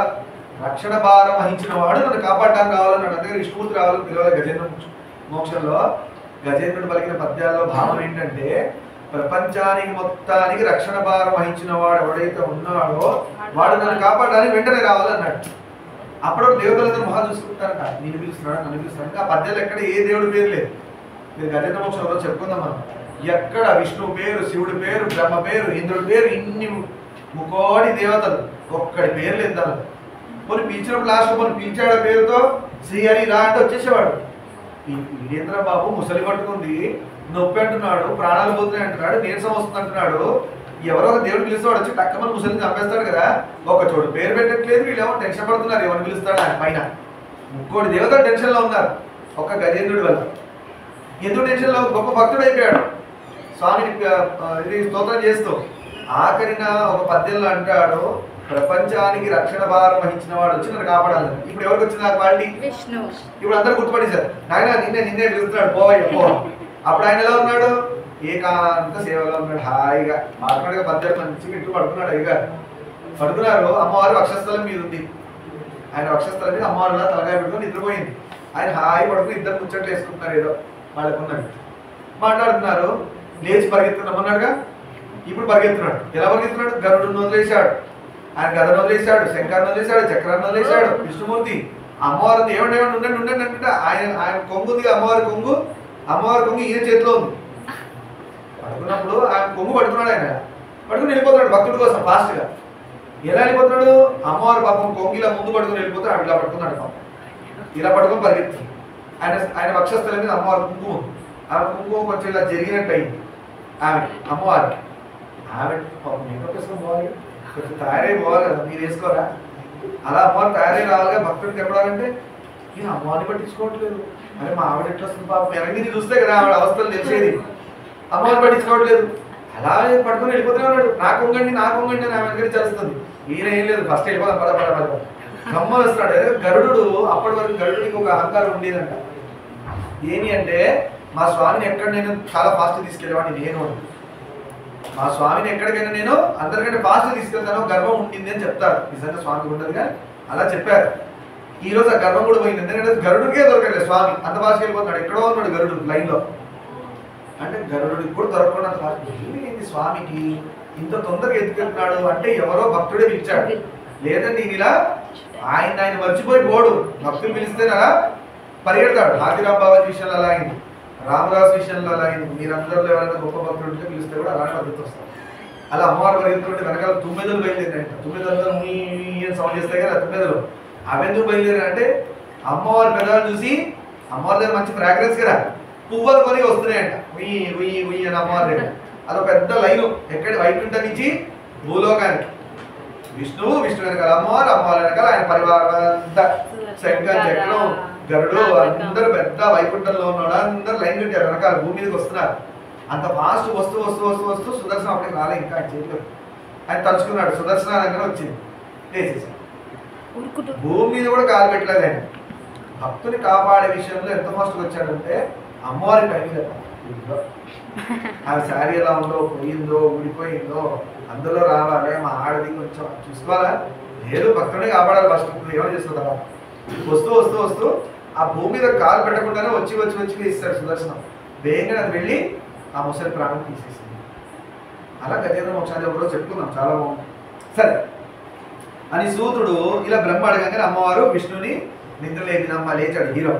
రక్షణ భారం వహించిన వాడు నన్ను కాపాడడానికి కావాలని నా దగ్గర విష్ణుమూర్తి రావాలని పిలవాలి. గజేంద్ర మోక్షంలో గజేంద్రుడు పలికిన పద్యాల్లో భావం ఏంటంటే, ప్రపంచానికి మొత్తానికి రక్షణ భారం వహించిన వాడు ఎవడైతే ఉన్నాడో వాడు నన్ను కాపాడడానికి వెంటనే రావాలన్నాడు. అప్పుడు దేవతలందరూ మొహం చూసుకుంటారట, నేను పిలుస్తున్నాడు నన్ను పిలుస్తున్నాడు. ఆ పద్యాలు ఎక్కడ ఏ దేవుడి పేరు లేదు. మీరు గజేంద్ర మోక్షంలో చెప్పుకుందాం మనం. ఎక్కడ విష్ణువు పేరు, శివుడి పేరు, బ్రహ్మ పేరు, ఇంద్రుడి పేరు, ఇన్ని ముకోడి దేవతలు, ఒక్కడి పేరు లేదు దాని. కొన్ని పిలిచినప్పుడు లాస్ట్ కొన్ని పిలిచాడు పేరుతో శ్రీహరి రా అంటే వచ్చేసేవాడు. ఈ వీరేంద్ర బాబు ముసలి పట్టుకుంది, నొప్పి అంటున్నాడు, ప్రాణాలు పోతున్నాయి అంటున్నాడు, నీరసం వస్తుంది అంటున్నాడు. ఎవరో ఒక దేవుడు పిలుస్తాడు, వచ్చి టక్కమని ముసలిని చంపేస్తాడు కదా. ఒక చోటు పేరు పెట్టట్లేదు, వీళ్ళేమో టెన్షన్ పడుతున్నారు ఎవరిని పిలుస్తాడు ఆయన పైన. ముక్కోటి దేవతలు టెన్షన్లో ఉన్నారు ఒక్క గజేంద్రుడి వల్ల. ఎందుకు టెన్షన్లో? గొప్ప భక్తుడు అయిపోయాడు. స్వామిని ఇది స్తోత్రం చేస్తూ ఆఖరిన ఒక పద్యంలో అంటాడు, ప్రపంచానికి రక్షణ భారం వహించిన వాడు వచ్చి నన్ను కాపాడాలి. ఇప్పుడు ఎవరికి వచ్చింది ఆ క్వాలిటీ? ఇప్పుడు అందరూ గుర్తుపడేశారు. నాయన నిన్నే పిలుస్తున్నాడు, పోవయ్య పో. అప్పుడు ఆయన ఎలా ఉన్నాడు? ఏకాంత సేవలో ఉన్నాడు, హాయిగా మాట్లాడగా పద్యాలు మంచి ఇంటూ పడుకున్నాడు. అయ్యగా పడుకున్నారు. అమ్మవారు వక్షస్థలం మీద ఉంది. ఆయన వక్షస్థలం మీద అమ్మవారు తలకాయ పెట్టుకుని నిద్రపోయింది. ఆయన హాయి పడుకుని ఇద్దరు ముచ్చట్లు వేసుకుంటున్నారు, ఏదో వాళ్ళకున్నది మాట్లాడుతున్నారు. లేచి పరిగెత్తున్నామన్నాడుగా, ఇప్పుడు పరిగెత్తున్నాడు. ఎలా పరిగెత్తున్నాడు? గరుడును వదిలేశాడు, ఆయన గదను వదిలేశాడు, శంకర్ని వదిలేశాడు, చక్రాన్ని వదిలేశాడు. విష్ణుమూర్తి అమ్మవారు ఏమంటే ఉండండి ఉండండి అంటే ఆయన కొంగు ఉంది, అమ్మవారి కొంగు ఈయన చేతిలో ఉంది. పడుకున్నప్పుడు ఆయన కొంగు పడుతున్నాడు. ఆయన పడుకుని వెళ్ళిపోతున్నాడు భక్తుడి కోసం ఫాస్ట్గా. ఎలా వెళ్ళిపోతున్నాడు? అమ్మవారి పాపం కొంగిలా ముందు పడుకుని వెళ్ళిపోతే ఆవిడ ఇలా పడుకున్నాడు. పాపం ఇలా పడుకొని పరిగెత్తి ఆయన వక్షస్థలం మీద అమ్మవారి కుంకుమ, ఆమె కుంకుమ కొంచెం ఇలా జరిగినట్టు అయింది. అమ్మవారు ఆమె పాపం మేకప్ వేసుకొని పోవాలి, కొంచెం తయారై పోవాలి కదా, మీరు వేసుకోరా? అలా అమ్మవారు తయారై రావాలిగా. భక్తుడికి ఎక్కడాలంటే నేను అమ్మవారిని పట్టించుకోవట్లేదు, అరే మా ఆవిడ ఎట్లా వస్తుంది పాపం, ఎనగిరి చూస్తే కదా ఆవిడ అవస్థలు తెలిసేది. అమ్మవారిని పట్టించుకోవట్లేదు, అలా పడుకొని వెళ్ళిపోతూనే ఉన్నాడు. నాకు ఉంగండి అని ఆమె దగ్గర చేస్తుంది. ఈయన ఏం లేదు, ఫస్ట్ వెళ్ళిపోదాం పద పద పద గమ్మ వస్తున్నాడు. గరుడు అప్పటి వరకు గరుడికి ఒక అహంకారం ఉండేదంట. ఏమి అంటే, మా స్వామిని ఎక్కడ నేను చాలా ఫాస్ట్ తీసుకెళ్ళేవాడిని, నేను మా స్వామిని ఎక్కడికైనా నేను అందరికంటే ఫాస్ట్ తీసుకెళ్తాను, గర్వం ఉంటుంది అని చెప్తారు. నిజంగా స్వామికి ఉండదు కానీ అలా చెప్పారు. ఈ రోజు ఆ గర్వం కూడా పోయింది. ఎందుకంటే గరుడికే దొరకలేదు స్వామి, అంత ఫాస్ట్కి వెళ్ళిపోతున్నాడు. ఎక్కడో ఉన్నాడు గరుడు లైన్లో. అంటే గరుడికి కూడా దొరకకుండా అంత ఫాస్ట్ ఏంటి స్వామికి ఇంత తొందరగా ఎత్తుకెళ్తున్నాడు అంటే ఎవరో భక్తుడే పిలిచాడు. లేదండి ఇలా ఆయన మర్చిపోయి పోడు. భక్తులు పిలిస్తేనలా పరిగెడతాడు. హాతిరామ్ బాబాజీ విషయంలో అలా అయింది, రామదాస్ విషయంలో అలా అయింది. మీరందరిలో ఎవరైనా గొప్ప భక్తులు ఉంటే పిలిస్తే కూడా అలాంటి పద్ధతి వస్తారు. అలా అమ్మవారు పరిగెత్తుంటే వెనకాల తుమ్మెదలు బయలుదేరాయంట. తుమ్మెదలు మీ సౌండ్ చేస్తాయి కదా తుమ్మెదలు. అవెందుకు బయలుదేరాయంటే అమ్మవారి పెదాలు చూసి, అమ్మవారి దగ్గర మంచి ఫ్రాగ్రెన్స్ కదా, పువ్వులు కొని వస్తున్నాయంట. ఉయ్యి ఉయ్యి ఉయ్యి అని అమ్మవారి దగ్గర. అదొక పెద్ద లైను ఎక్కడి వైకుంఠం నుంచి భూలోకానికి. విష్ణువు, విష్ణు వెనకాల అమ్మవారు, అమ్మవారి వెనకాల ఆయన పరివారం అంతా, శంకర్ చక్రం గరుడు అందరూ పెద్ద వైకుంఠంలో ఉన్నాడు. అందరూ లైన్ కట్టారు, వెనకాల భూమి మీదకి వస్తున్నారు. అంత ఫాస్ట్ వస్తూ వస్తూ వస్తూ వస్తూ సుదర్శనం అప్పటికి రాలే ఇంకా ఆయన చేతిలో. ఆయన తలుచుకున్నాడు, సుదర్శన దగ్గర వచ్చింది, వేసేసాడు. భూమి మీద కూడా కాలు పెట్టలేదు ఆయన. భక్తుని కాపాడే విషయంలో ఎంత ఫాస్ట్గా వచ్చాడంటే అమ్మవారి పై మీద ఆమె శారీ ఎలా ఉందో, పోయిందో, ఊడిపోయిందో, అందులో రావాలి, మా ఆడది కొంచెం చూసుకోవాలా, లేదు భక్తుడే కాపాడాలి ఫస్ట్. ఏమని చేస్తుంది అలా వస్తూ వస్తూ వస్తూ ఆ భూమి మీద కాలు పెట్టకుండానే వచ్చి వచ్చి వచ్చి వేస్తాడు సుదర్శనం. వేగంగా అది వెళ్ళి ఆ ముసలి ప్రాణం తీసేసింది. అలా గజేంద్ర మోక్షాన్ని ఒకరోజు చెప్పుకుందాం, చాలా బాగుంది. సరే అని సూతుడు ఇలా బ్రహ్మ అడగంగానే అమ్మవారు విష్ణుని నిద్రలేపినమ్మ లేచాడు హీరో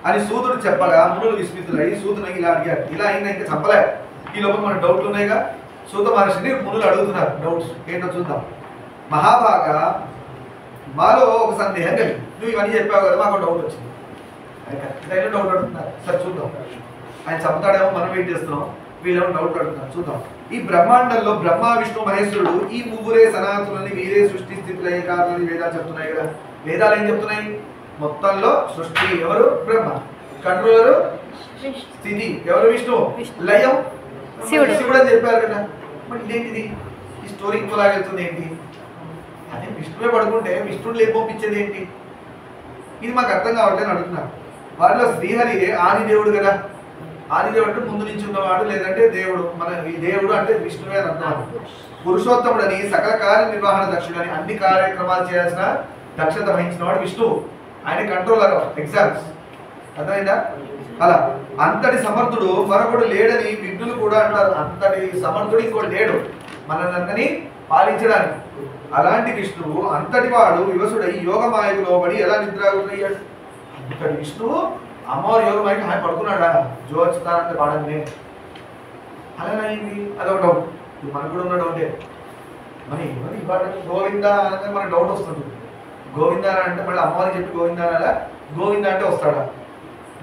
అని సూతుడు చెప్పగా మునులు విస్మితులయ్యి సూతుని ఇలా అడిగారు. ఇలా అయినా ఇంకా చెప్పలే. ఈ లోపల మన డౌట్లు ఉన్నాయిగా. సూత మహర్షిని మునులు అడుగుతున్నారు డౌట్స్ ఏంటో చూద్దాం. మహాభాగా మాలో ఒక సందేహం కలిగి, నువ్వు ఇవన్నీ చెప్పావు కదా, మాకు డౌట్ వచ్చింది. అది ఖచ్చితంగా డౌట్ అడుగుతున్నారు. సరే చూద్దాం. ఆయన చంపుతాడేమో మనం వెయిట్ చేస్తున్నాం, వీళ్ళేమో డౌట్ అడుగుతున్నారు. చూద్దాం. ఈ బ్రహ్మాండంలో బ్రహ్మ విష్ణు మహేశ్వరుడు ఈ ముగ్గురే సనాతనులని వీరే సృష్టి స్థితిలో ఏకాలని వేదాలు చెప్తున్నాయి కదా. వేదాలు ఏం చెప్తున్నాయి? మొత్తంలో సృష్టి ఎవరు? బ్రహ్మ. కంట్రోలరు స్థితి ఎవరు? విష్ణు. లయం శివుడు అని చెప్పారు కదా. మరి ఇదేంటిది? ఈ స్టోరీ ఇంకోలాగెళ్తుంది ఏంటి? అదే విష్ణువే పడుకుంటే విష్ణుడు లేపు పంపించేది ఏంటి? ఇది మాకు అర్థం కావట్లేదు అడుగుతున్నారు. వారిలో శ్రీహరి ఆదిదేవుడు కదా. ఆదిదేవుడు అంటే ముందు నుంచి ఉన్నవాడు, లేదంటే దేవుడు. మన ఈ దేవుడు అంటే విష్ణువే అని అర్థం. పురుషోత్తముడని సకల కార్యనిర్వహణ దక్షుడని అన్ని కార్యక్రమాలు చేయాల్సిన దక్షత వహించిన వాడు విష్ణువు. ఆయన కంట్రోలర్ ఎగ్జామ్స్. అర్థమైందా? అలా అంతటి సమర్థుడు మరొకడు లేడని విఘ్నులు కూడా అంటారు. అంతటి సమర్థుడు ఇంకోటి లేడు మనల్ని పాలించడానికి. అలాంటి విష్ణువు అంతటి వాడు వివసుడై యోగమాయకు లోబడి ఎలా నిద్రాగుతున్నాడు? అంతటి విష్ణువు అమ్మవారి యోగమాయకి ఆయన పడుకున్నాడా? జోచుతానంటే పాడనే అలాగైంది. అదొక డౌట్. మనకు కూడా ఉన్న డౌటే. మరి ఇవాళ గోవింద అనగా మనకు డౌట్ వస్తుంది. గోవింద అంటే మళ్ళీ అమ్మవారికి చెప్పి గోవింద అనాలా? గోవింద అంటే వస్తాడా?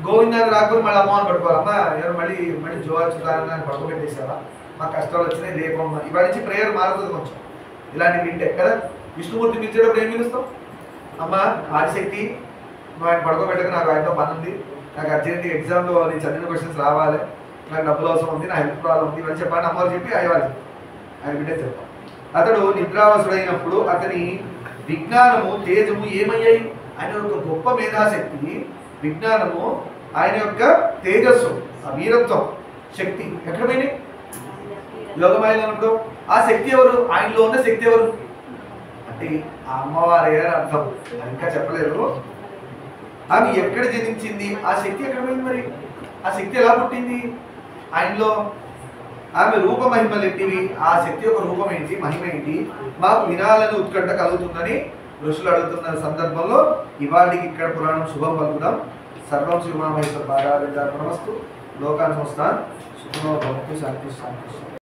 గోవిందాన్ని రాకపోతే మళ్ళీ అమ్మవారిని పట్టుకోవాలి. అమ్మ ఎవరు మళ్ళీ మళ్ళీ జోచుతారని పడుకోబెట్టేసావా? మా కష్టాలు వచ్చినాయి రేపమ్మ. ఇవాళ నుంచి ప్రేయర్ మారుతుంది కొంచెం ఇలాంటివి వింటే కదా. విష్ణుమూర్తి పిలిచేటప్పుడు ఏం పిలుస్తాం? అమ్మ ఆదిశక్తి నువ్వు ఆయన పడుకోబెట్టక నాకు ఆయనతో పని ఉంది, నాకు అర్జెంట్గా ఎగ్జామ్లో నేను చదివిన క్వశ్చన్స్ రావాలి, నాకు డబ్బులు అవసరం ఉంది, నా హెల్త్ ప్రాబ్లం ఉంది అని చెప్పండి అమ్మవారు చెప్పి అయ్యవారు ఆయన బిడ్డే చెప్తాం. అతడు నిద్రావసుడైనప్పుడు అతని విజ్ఞానము తేజము ఏమయ్యాయి? ఆయన యొక్క గొప్ప మేధాశక్తి విజ్ఞానము, ఆయన యొక్క తేజస్సు, ఆ వీరత్వం, శక్తి ఎక్కడ పోయినాయి? యోగమాయలు అన్నప్పుడు ఆ శక్తి ఎవరు? ఆయనలో ఉన్న శక్తి ఎవరు అంటే ఆ అమ్మవారే అని అర్థం. అది ఇంకా చెప్పలేదు. ఆమె ఎక్కడ జనించింది? ఆ శక్తి ఎక్కడ పోయింది? మరి ఆ శక్తి ఎలా పుట్టింది ఆయనలో? ఆమె రూపమహిమలు ఎట్టివి? ఆ శక్తి యొక్క రూపం ఏంటి, మహిమ ఏంటి? మాకు వినాలని ఉత్కంఠ కలుగుతుందని ఋషులు అడుగుతున్న సందర్భంలో ఇవాళకి ఇక్కడ పురాణం శుభం పలుకుదాం. సర్వం శ్రీమామేశ్వర పాదాభిందార్పణమస్తు. లోకాన్ సంస్థాన్ సుఖనో భవంతు. శాంతి శాంతి.